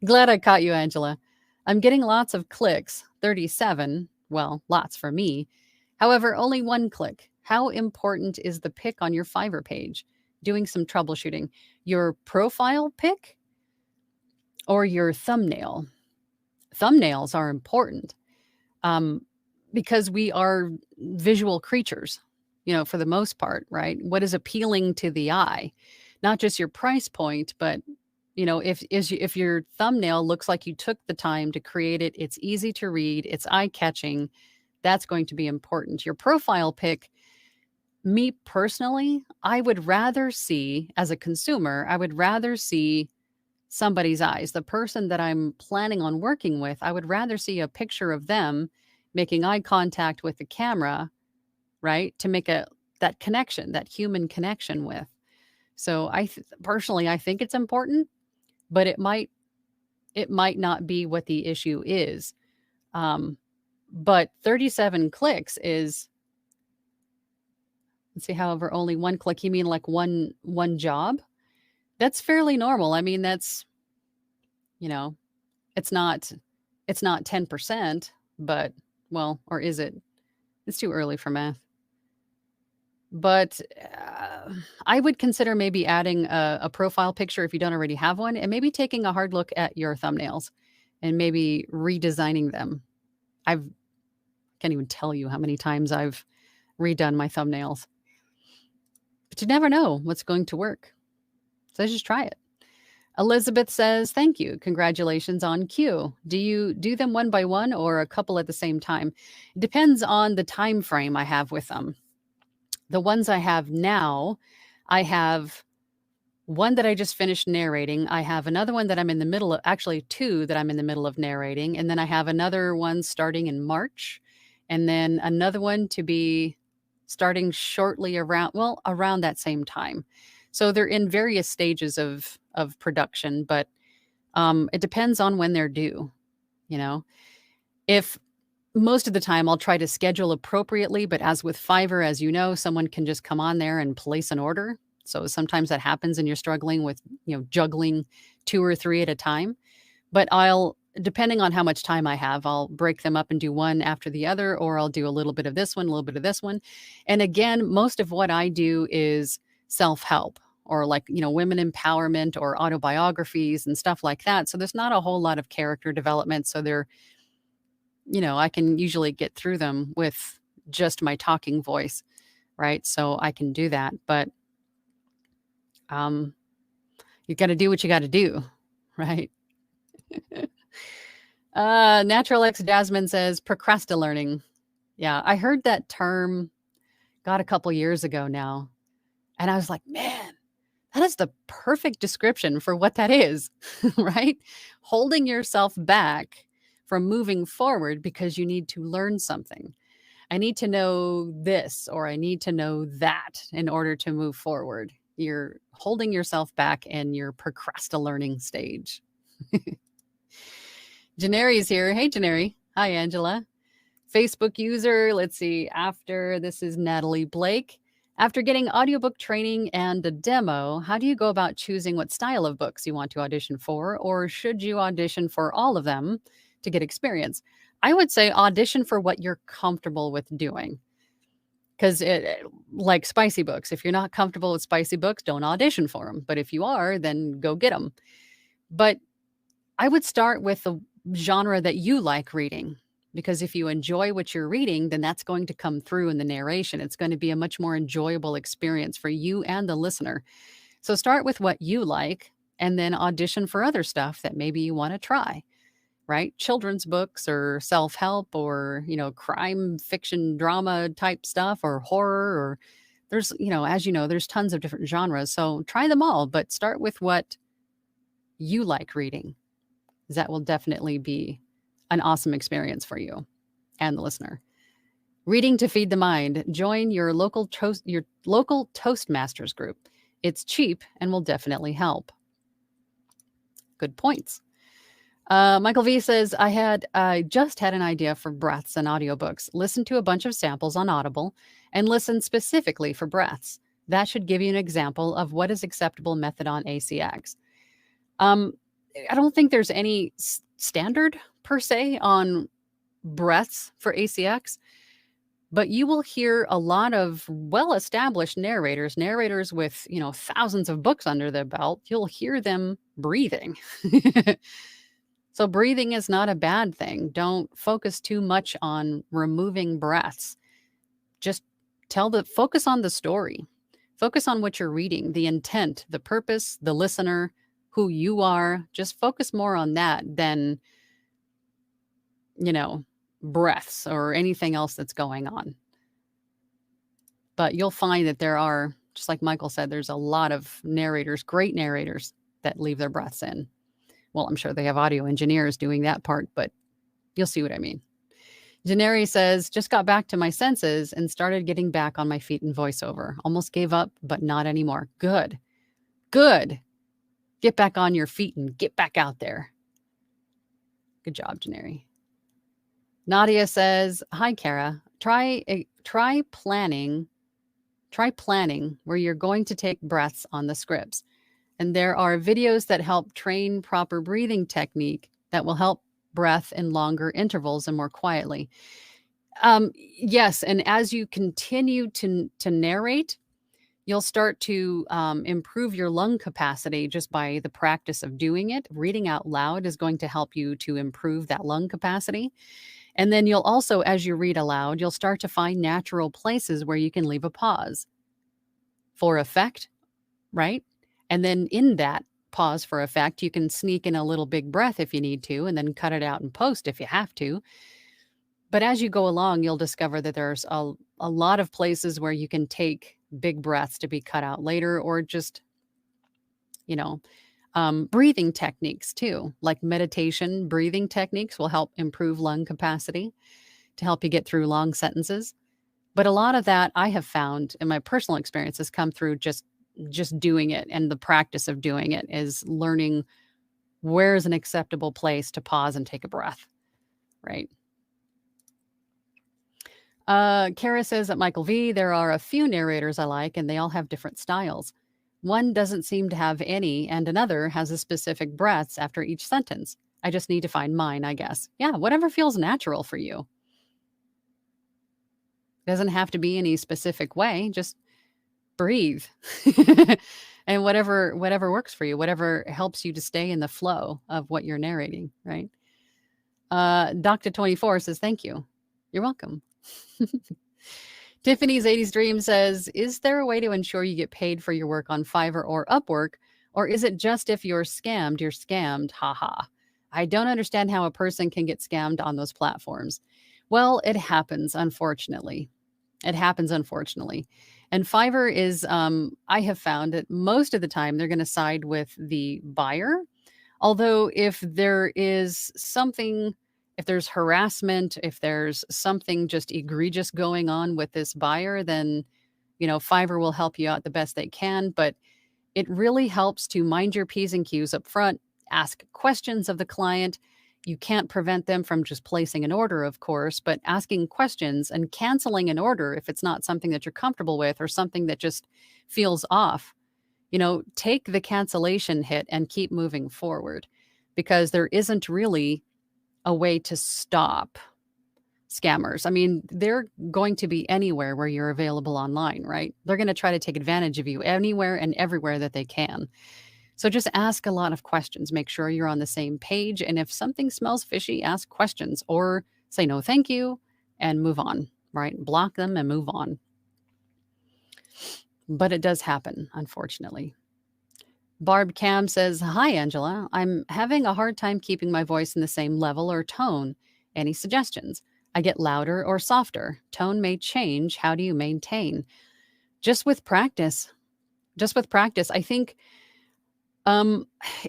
Glad I caught you, Angela. I'm getting lots of clicks, 37. Well, lots for me. However, only one click. How important is the pic on your Fiverr page? Doing some troubleshooting. Your profile pic or your thumbnail? Thumbnails are important because we are visual creatures, for the most part, right? What is appealing to the eye? Not just your price point, but if your thumbnail looks like you took the time to create it, it's easy to read, it's eye-catching, that's going to be important. Your profile pic, me personally, I would rather see, as a consumer, I would rather see somebody's eyes. The person that I'm planning on working with, I would rather see a picture of them making eye contact with the camera, right? To make that connection, that human connection with. So personally, I think it's important, but it might not be what the issue is. But 37 clicks is, let's see, however, only one click. You mean like one job? That's fairly normal. I mean, that's, it's not 10%, but well, or is it? It's too early for math. But I would consider maybe adding a profile picture if you don't already have one, and maybe taking a hard look at your thumbnails and maybe redesigning them. Can't even tell you how many times I've redone my thumbnails. But you never know what's going to work. So just try it. Elizabeth says, thank you. Congratulations on Q. Do you do them one by one or a couple at the same time? It depends on the time frame I have with them. The ones I have now, I have one that I just finished narrating. I have another one that I'm in the middle of, actually two that I'm in the middle of narrating. And then I have another one starting in March. And then another one to be starting shortly around that same time. So they're in various stages of production, but it depends on when they're due. If most of the time I'll try to schedule appropriately, but as with Fiverr, as you know, someone can just come on there and place an order. So sometimes that happens and you're struggling with, juggling 2 or 3 at a time. But depending on how much time I have, I'll break them up and do one after the other, or I'll do a little bit of this one, a little bit of this one. And again, most of what I do is self-help or women empowerment or autobiographies and stuff like that. So there's not a whole lot of character development. So they're, I can usually get through them with just my talking voice, right? So I can do that. But you got to do what you got to do, right? Natural X Jasmine says procrastinating. Yeah, I heard that term got a couple years ago now. And I was like, man, that is the perfect description for what that is, right? Holding yourself back from moving forward because you need to learn something. I need to know this or I need to know that in order to move forward. You're holding yourself back and you're procrastinating stage. Janeri is here. Hey, Janeri. Hi, Angela. Facebook user. Let's see. After this is Natalie Blake. After getting audiobook training and a demo, how do you go about choosing what style of books you want to audition for? Or should you audition for all of them to get experience? I would say audition for what you're comfortable with doing. Because like spicy books, if you're not comfortable with spicy books, don't audition for them. But if you are, then go get them. But I would start with the genre that you like reading. Because if you enjoy what you're reading, then that's going to come through in the narration. It's going to be a much more enjoyable experience for you and the listener. So start with what you like and then audition for other stuff that maybe you want to try, right? Children's books or self-help or, crime fiction drama type stuff or horror or there's, as you know, there's tons of different genres. So try them all, but start with what you like reading. That will definitely be an awesome experience for you and the listener. Reading to feed the mind. Join your local Toastmasters group. It's cheap and will definitely help. Good points. Michael V says, I just had an idea for breaths and audiobooks. Listen to a bunch of samples on Audible and listen specifically for breaths. That should give you an example of what is acceptable method on ACX. I don't think there's any standard per se on breaths for ACX, but you will hear a lot of well-established narrators with, thousands of books under their belt. You'll hear them breathing. So breathing is not a bad thing. Don't focus too much on removing breaths. Just focus on the story. Focus on what you're reading, the intent, the purpose, the listener, who you are. Just focus more on that than, breaths or anything else that's going on. But you'll find that there are, just like Michael said, there's a lot of narrators, great narrators that leave their breaths in. Well, I'm sure they have audio engineers doing that part, but you'll see what I mean. Janeri says, just got back to my senses and started getting back on my feet in voiceover. Almost gave up, but not anymore. Good. Get back on your feet and get back out there. Good job, Janeri. Nadia says, hi, Kara. Try planning where you're going to take breaths on the scripts. And there are videos that help train proper breathing technique that will help breath in longer intervals and more quietly. Yes, and as you continue to narrate, you'll start to improve your lung capacity just by the practice of doing it. Reading out loud is going to help you to improve that lung capacity. And then you'll also, as you read aloud, you'll start to find natural places where you can leave a pause for effect, right? And then in that pause for effect, you can sneak in a little big breath if you need to, and then cut it out in post if you have to. But as you go along, you'll discover that there's a lot of places where you can take big breaths to be cut out later, or just, breathing techniques too, like meditation breathing techniques will help improve lung capacity to help you get through long sentences. But a lot of that I have found in my personal experience has come through just doing it, and the practice of doing it is learning where is an acceptable place to pause and take a breath, right? Kara says that Michael V, there are a few narrators I like, and they all have different styles. One doesn't seem to have any, and another has a specific breaths after each sentence. I just need to find mine, I guess. Yeah, whatever feels natural for you. Doesn't have to be any specific way. Just breathe. And whatever works for you, whatever helps you to stay in the flow of what you're narrating, right? Dr. 24 says, thank you. You're welcome. Tiffany's 80s Dream says, is there a way to ensure you get paid for your work on Fiverr or Upwork? Or is it just if you're scammed? Haha. I don't understand how a person can get scammed on those platforms. Well, it happens, unfortunately. It happens, unfortunately. And Fiverr is, I have found that most of the time they're going to side with the buyer. Although, if there is something, if there's harassment, if there's something just egregious going on with this buyer, then, Fiverr will help you out the best they can. But it really helps to mind your P's and Q's up front, ask questions of the client. You can't prevent them from just placing an order, of course, but asking questions and canceling an order if it's not something that you're comfortable with or something that just feels off. Take the cancellation hit and keep moving forward, because there isn't really a way to stop scammers. I mean, they're going to be anywhere where you're available online, right? They're going to try to take advantage of you anywhere and everywhere that they can. So just ask a lot of questions. Make sure you're on the same page. And if something smells fishy, ask questions or say no, thank you, and move on, right? Block them and move on. But it does happen, unfortunately. Barb Cam says, "Hi, Angela. I'm having a hard time keeping my voice in the same level or tone. Any suggestions? I get louder or softer. Tone may change. How do you maintain?" Just with practice. Just with practice. I think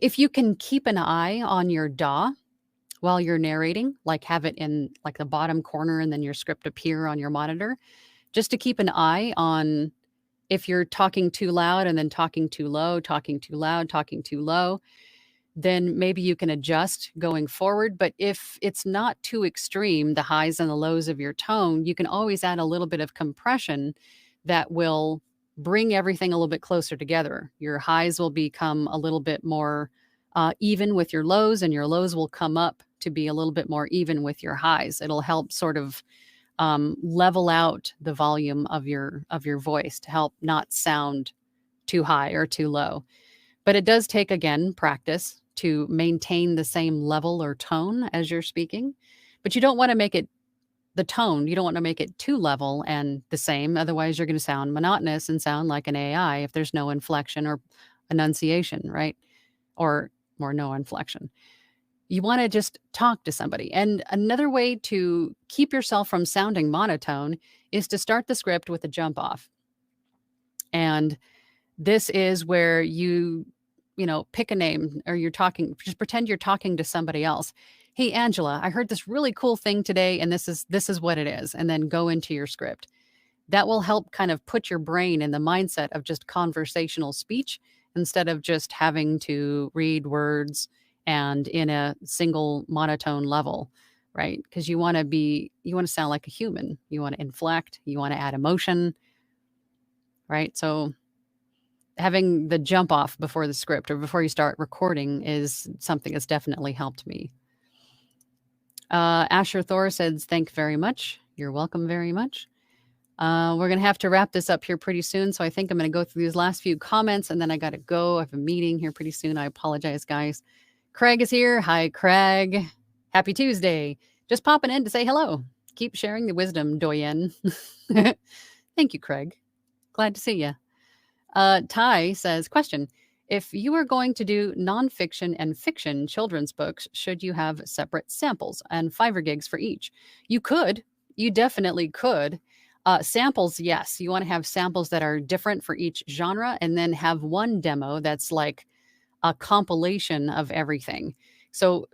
if you can keep an eye on your DAW while you're narrating, like have it in like the bottom corner and then your script appear on your monitor, just to keep an eye on if you're talking too loud and then talking too low, talking too loud, talking too low, then maybe you can adjust going forward. But if it's not too extreme, the highs and the lows of your tone, you can always add a little bit of compression that will bring everything a little bit closer together. Your highs will become a little bit more even with your lows, and your lows will come up to be a little bit more even with your highs. It'll help sort of level out the volume of your voice to help not sound too high or too low. But it does take, again, practice to maintain the same level or tone as you're speaking. But you don't want to make it the tone, you don't want to make it too level and the same. Otherwise, you're going to sound monotonous and sound like an AI if there's no inflection or enunciation, right? Or no inflection. You want to just talk to somebody. And another way to keep yourself from sounding monotone is to start the script with a jump off. And this is where you pick a name, or just pretend you're talking to somebody else. "Hey, Angela, I heard this really cool thing today, and this is what it is." And then go into your script. That will help kind of put your brain in the mindset of just conversational speech instead of just having to read words and in a single monotone level, right? Because you want to sound like a human. You want to inflect, you want to add emotion, right? So having the jump off before the script or before you start recording is something that's definitely helped me. Asher Thor says, "Thank you very much." You're welcome very much. We're going to have to wrap this up here pretty soon. So I think I'm going to go through these last few comments and then I got to go. I have a meeting here pretty soon. I apologize, guys. Craig is here. Hi, Craig. Happy Tuesday. Just popping in to say hello. Keep sharing the wisdom, Doyen. Thank you, Craig. Glad to see you. Ty says, "Question. If you are going to do nonfiction and fiction children's books, should you have separate samples and Fiverr gigs for each?" You could. You definitely could. Samples, yes. You want to have samples that are different for each genre and then have one demo that's like a compilation of everything. So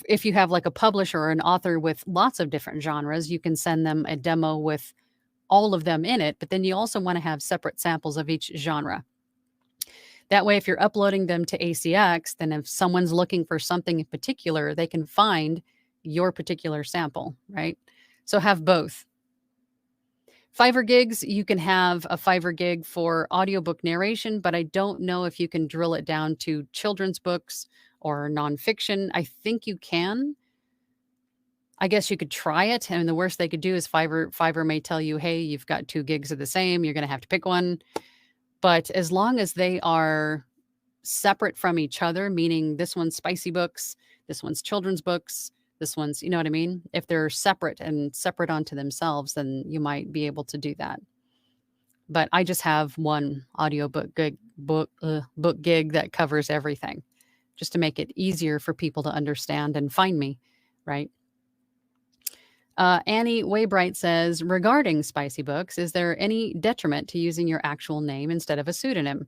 if you have like a publisher or an author with lots of different genres, you can send them a demo with all of them in it, but then you also want to have separate samples of each genre. That way, if you're uploading them to ACX, then if someone's looking for something in particular, they can find your particular sample, right? So have both. Fiverr gigs, you can have a Fiverr gig for audiobook narration, but I don't know if you can drill it down to children's books or nonfiction. I think you can. I guess you could try it, and the worst they could do is Fiverr may tell you, "Hey, you've got 2 gigs of the same. You're going to have to pick one." But as long as they are separate from each other, meaning this one's spicy books, this one's children's books, this one's, you know what I mean? If they're separate onto themselves, then you might be able to do that. But I just have one audiobook book gig that covers everything, just to make it easier for people to understand and find me, right? Annie Waybright says, regarding spicy books, is there any detriment to using your actual name instead of a pseudonym?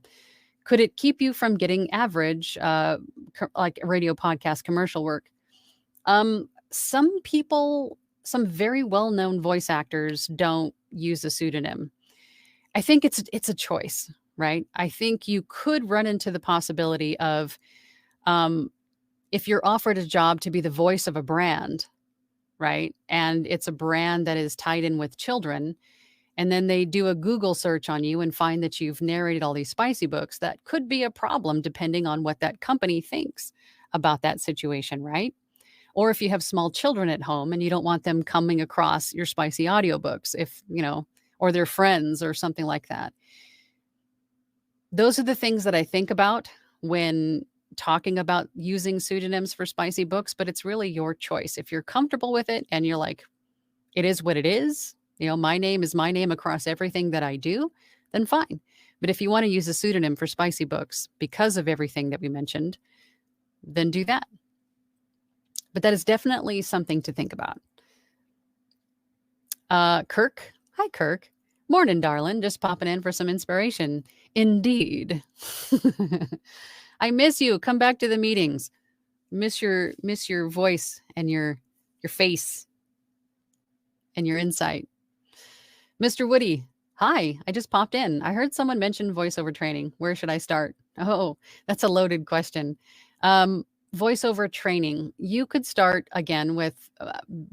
Could it keep you from getting average, like radio podcast commercial work? Some people, some very well-known voice actors don't use a pseudonym. I think it's a choice, right? I think you could run into the possibility of, um, if you're offered a job to be the voice of a brand, right? And it's a brand that is tied in with children, and then they do a Google search on you and find that you've narrated all these spicy books, that could be a problem depending on what that company thinks about that situation, right? Or if you have small children at home and you don't want them coming across your spicy audiobooks, if, or their friends or something like that. Those are the things that I think about when talking about using pseudonyms for spicy books, but it's really your choice. If you're comfortable with it and you're like, it is what it is, my name is my name across everything that I do, then fine. But if you want to use a pseudonym for spicy books because of everything that we mentioned, then do that. But that is definitely something to think about. Kirk. Hi, Kirk. Morning, darling. Just popping in for some inspiration. Indeed. I miss you. Come back to the meetings. Miss your voice and your face and your insight. Mr. Woody. Hi, I just popped in. I heard someone mention voiceover training. Where should I start? Oh, that's a loaded question. Voiceover training. You could start again with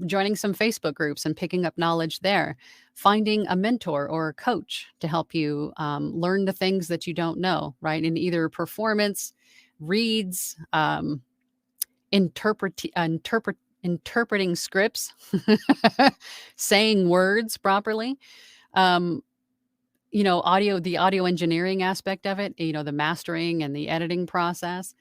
joining some Facebook groups and picking up knowledge there, finding a mentor or a coach to help you learn the things that you don't know, right? In either performance, reads, interpreting scripts, saying words properly, the audio engineering aspect of it, the mastering and the editing process.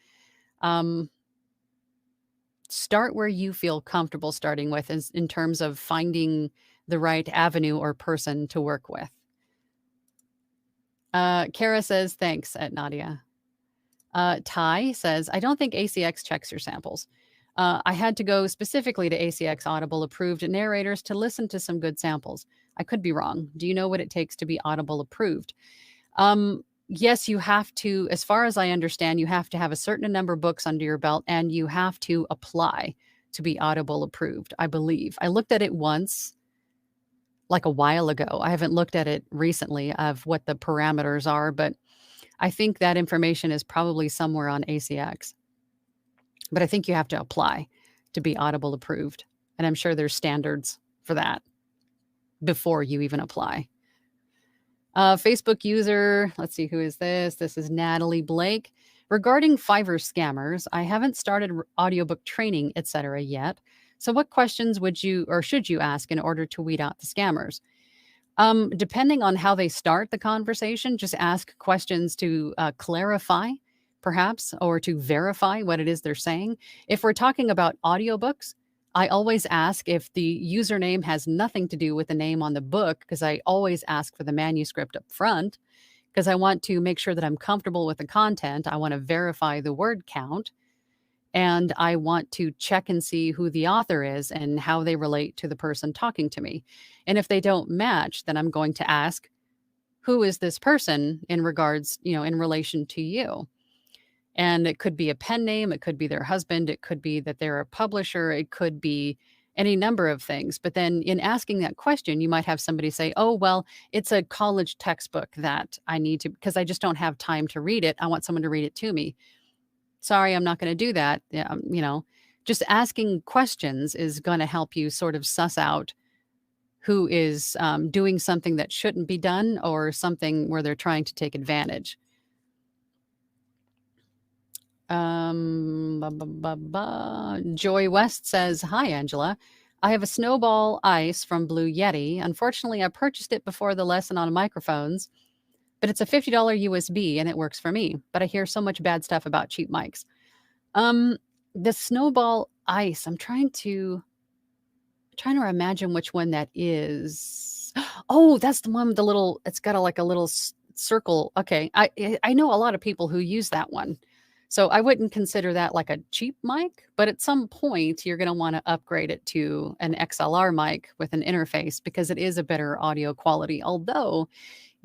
Start where you feel comfortable starting with in terms of finding the right avenue or person to work with. Kara says, thanks at Nadia. Ty says, I don't think ACX checks your samples. I had to go specifically to ACX Audible approved narrators to listen to some good samples. I could be wrong. Do you know what it takes to be Audible approved? Yes, you have to, as far as I understand, you have to have a certain number of books under your belt and you have to apply to be Audible approved, I believe. I looked at it once, like a while ago. I haven't looked at it recently of what the parameters are, but I think that information is probably somewhere on ACX. But I think you have to apply to be Audible approved. And I'm sure there's standards for that before you even apply. Facebook user, let's see, who is this? This is Natalie Blake. Regarding Fiverr scammers, I haven't started audiobook training, etc. yet. So what questions would you or should you ask in order to weed out the scammers? Depending on how they start the conversation, just ask questions to clarify, perhaps, or to verify what it is they're saying. If we're talking about audiobooks, I always ask if the username has nothing to do with the name on the book, because I always ask for the manuscript up front, because I want to make sure that I'm comfortable with the content. I want to verify the word count, and I want to check and see who the author is and how they relate to the person talking to me. And if they don't match, then I'm going to ask, who is this person in regards, in relation to you? And it could be a pen name, it could be their husband, it could be that they're a publisher, it could be any number of things. But then in asking that question, you might have somebody say, oh, well, it's a college textbook that I need to, because I just don't have time to read it. I want someone to read it to me. Sorry, I'm not going to do that. Just asking questions is going to help you sort of suss out who is doing something that shouldn't be done or something where they're trying to take advantage. Joy West says, hi, Angela. I have a Snowball Ice from Blue Yeti. Unfortunately, I purchased it before the lesson on microphones, but it's a $50 USB and it works for me. But I hear so much bad stuff about cheap mics. The Snowball Ice, I'm trying to imagine which one that is. Oh, that's the one with the little, it's got a little circle. Okay. I know a lot of people who use that one. So I wouldn't consider that like a cheap mic, but at some point you're going to want to upgrade it to an XLR mic with an interface because it is a better audio quality. Although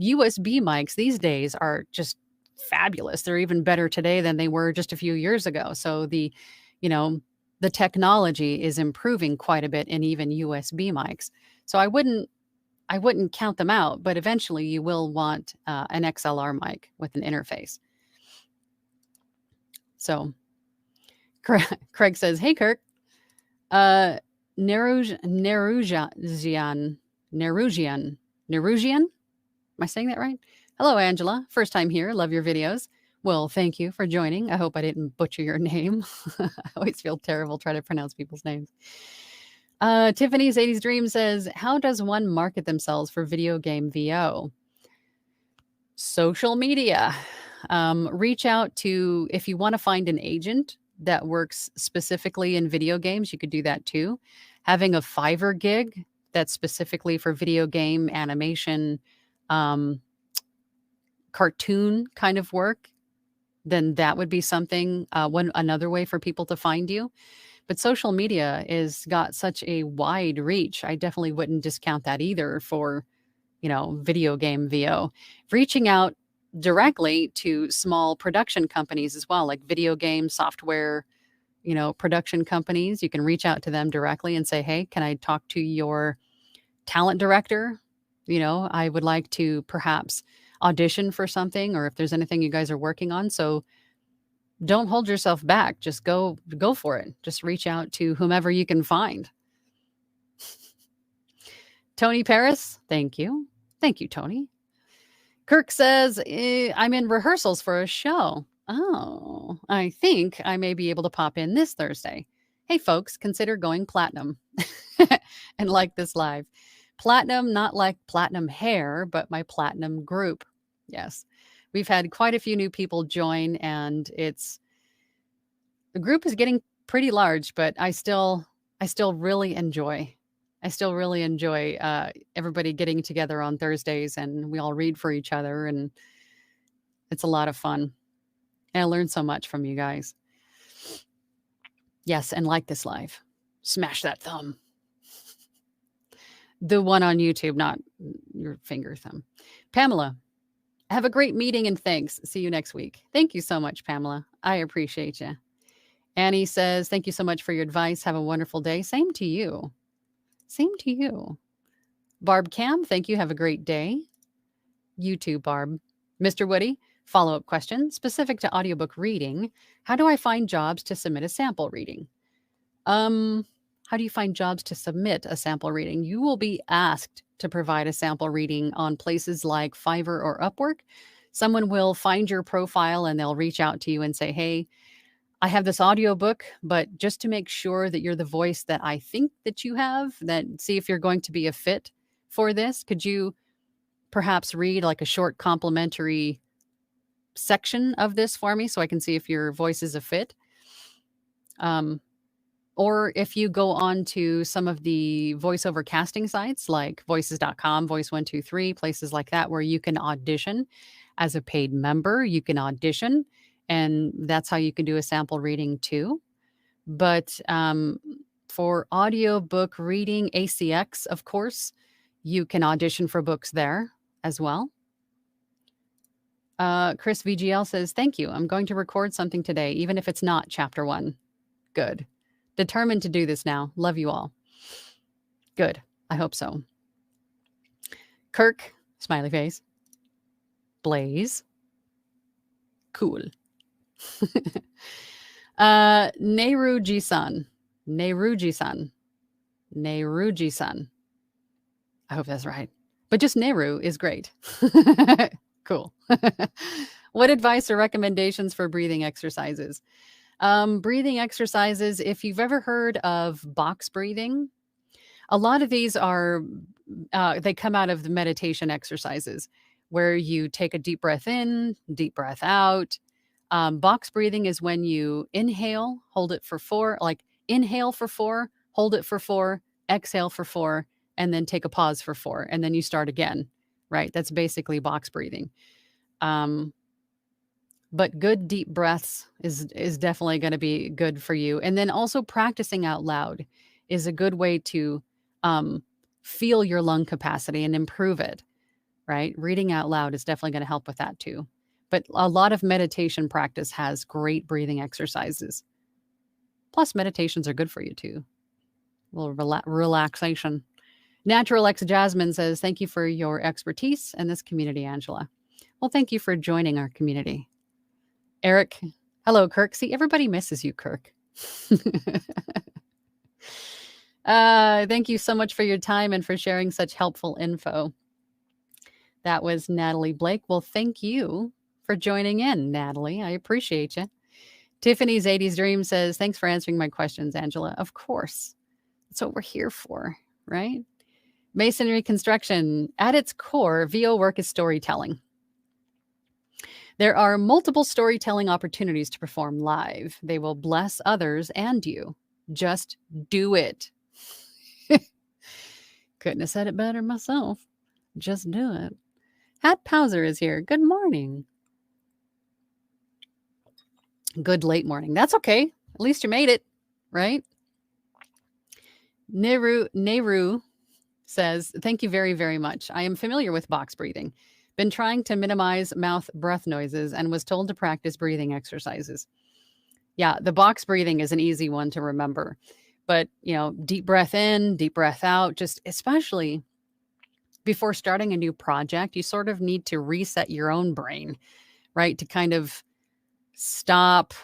USB mics these days are just fabulous. They're even better today than they were just a few years ago. So you know, the technology is improving quite a bit in even USB mics. So I wouldn't count them out, but eventually you will want an XLR mic with an interface. So Craig says, "Hey Kirk, uh, Nerugian. Am I saying that right? Hello, Angela. First time here. Love your videos. Well, thank you for joining. I hope I didn't butcher your name. I always feel terrible trying to pronounce people's names. Tiffany's 80s Dream says, how does one market themselves for video game VO? Social media. Reach out to, if you want to find an agent that works specifically in video games, you could do that too. Having a Fiverr gig that's specifically for video game animation, um, cartoon kind of work, then that would be something, another way for people to find you. But social media is got such a wide reach. I definitely wouldn't discount that either for, video game VO. Reaching out directly to small production companies as well, like video game software, production companies. You can reach out to them directly and say, hey, can I talk to your talent director? I would like to perhaps audition for something, or if there's anything you guys are working on. So don't hold yourself back. Just go for it. Just reach out to whomever you can find. Tony Paris, thank you. Thank you, Tony. Kirk says, I'm in rehearsals for a show. Oh, I think I may be able to pop in this Thursday. Hey, folks, consider going platinum and like this live. Platinum, not like platinum hair, but my platinum group. Yes. We've had quite a few new people join, and the group is getting pretty large, but I still really enjoy everybody getting together on Thursdays, and we all read for each other, and it's a lot of fun. And I learned so much from you guys. Yes, and like this live. Smash that thumb. The one on YouTube, not your finger thumb. Pamela, have a great meeting and thanks. See you next week. Thank you so much, Pamela. I appreciate you. Annie says, thank you so much for your advice. Have a wonderful day. Same to you. Same to you. Barb Cam, thank you. Have a great day. You too, Barb. Mr. Woody, follow-up question specific to audiobook reading. How do I find jobs to submit a sample reading? How do you find jobs to submit a sample reading? You will be asked to provide a sample reading on places like Fiverr or Upwork. Someone will find your profile and they'll reach out to you and say, hey, I have this audiobook, but just to make sure that you're the voice that I think that you have, that see if you're going to be a fit for this, could you perhaps read like a short complimentary section of this for me so I can see if your voice is a fit? Or if you go on to some of the voiceover casting sites like voices.com, Voice123, places like that, where you can audition as a paid member, you can audition, and that's how you can do a sample reading too. But for audiobook reading, ACX, of course, you can audition for books there as well. Chris VGL says, thank you. I'm going to record something today, even if it's not chapter 1. Good. Determined to do this now. Love you all. Good. I hope so. Kirk, smiley face. Blaze. Cool. Nehru-ji-san. Nehru-ji-san. Nehru-ji-san. I hope that's right. But just Nehru is great. Cool. What advice or recommendations for breathing exercises? Breathing exercises, if you've ever heard of box breathing, a lot of these are, they come out of the meditation exercises where you take a deep breath in, deep breath out. Box breathing is when you inhale, hold it for 4, like inhale for 4, hold it for 4, exhale for 4, and then take a pause for 4, and then you start again, right? That's basically box breathing. But good deep breaths is definitely going to be good for you. And then also practicing out loud is a good way to feel your lung capacity and improve it, right? Reading out loud is definitely going to help with that too. But a lot of meditation practice has great breathing exercises. Plus, meditations are good for you too. A little relaxation. Natural X Jasmine says, thank you for your expertise in this community, Angela. Well, thank you for joining our community. Eric, hello, Kirk. See, everybody misses you, Kirk. Thank you so much for your time and for sharing such helpful info. That was Natalie Blake. Well, thank you for joining in, Natalie. I appreciate you. Tiffany's 80s Dream says, thanks for answering my questions, Angela. Of course. That's what we're here for, right? Masonry Construction. At its core, VO work is storytelling. There are multiple storytelling opportunities to perform live. They will bless others and you. Just do it. Couldn't have said it better myself. Just do it. Hat Powser is here. Good morning. Good late morning. That's okay. At least you made it, right? Nehru says, thank you very, very much. I am familiar with box breathing. Been trying to minimize mouth breath noises and was told to practice breathing exercises. Yeah, the box breathing is an easy one to remember. But, deep breath in, deep breath out, just especially before starting a new project, you sort of need to reset your own brain, right? To kind of stop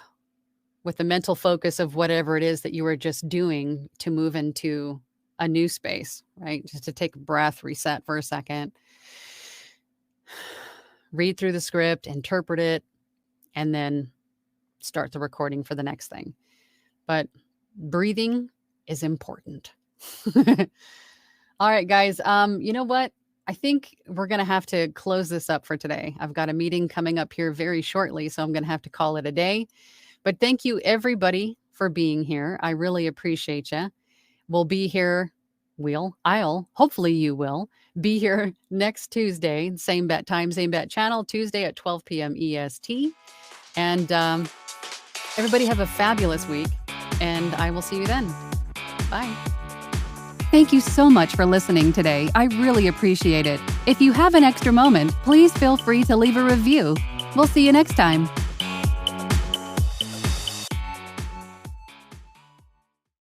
with the mental focus of whatever it is that you were just doing to move into a new space, right? Just to take a breath, reset for a second, read through the script, interpret it, and then start the recording for the next thing. But breathing is important. All right, guys. You know what? I think we're going to have to close this up for today. I've got a meeting coming up here very shortly, so I'm going to have to call it a day. But thank you, everybody, for being here. I really appreciate you. We'll be here. Hopefully you will be here next Tuesday, same bat time, same bat channel, Tuesday at 12 p.m. EST. And everybody have a fabulous week, and I will see you then. Bye. Thank you so much for listening today. I really appreciate it. If you have an extra moment, please feel free to leave a review. We'll see you next time.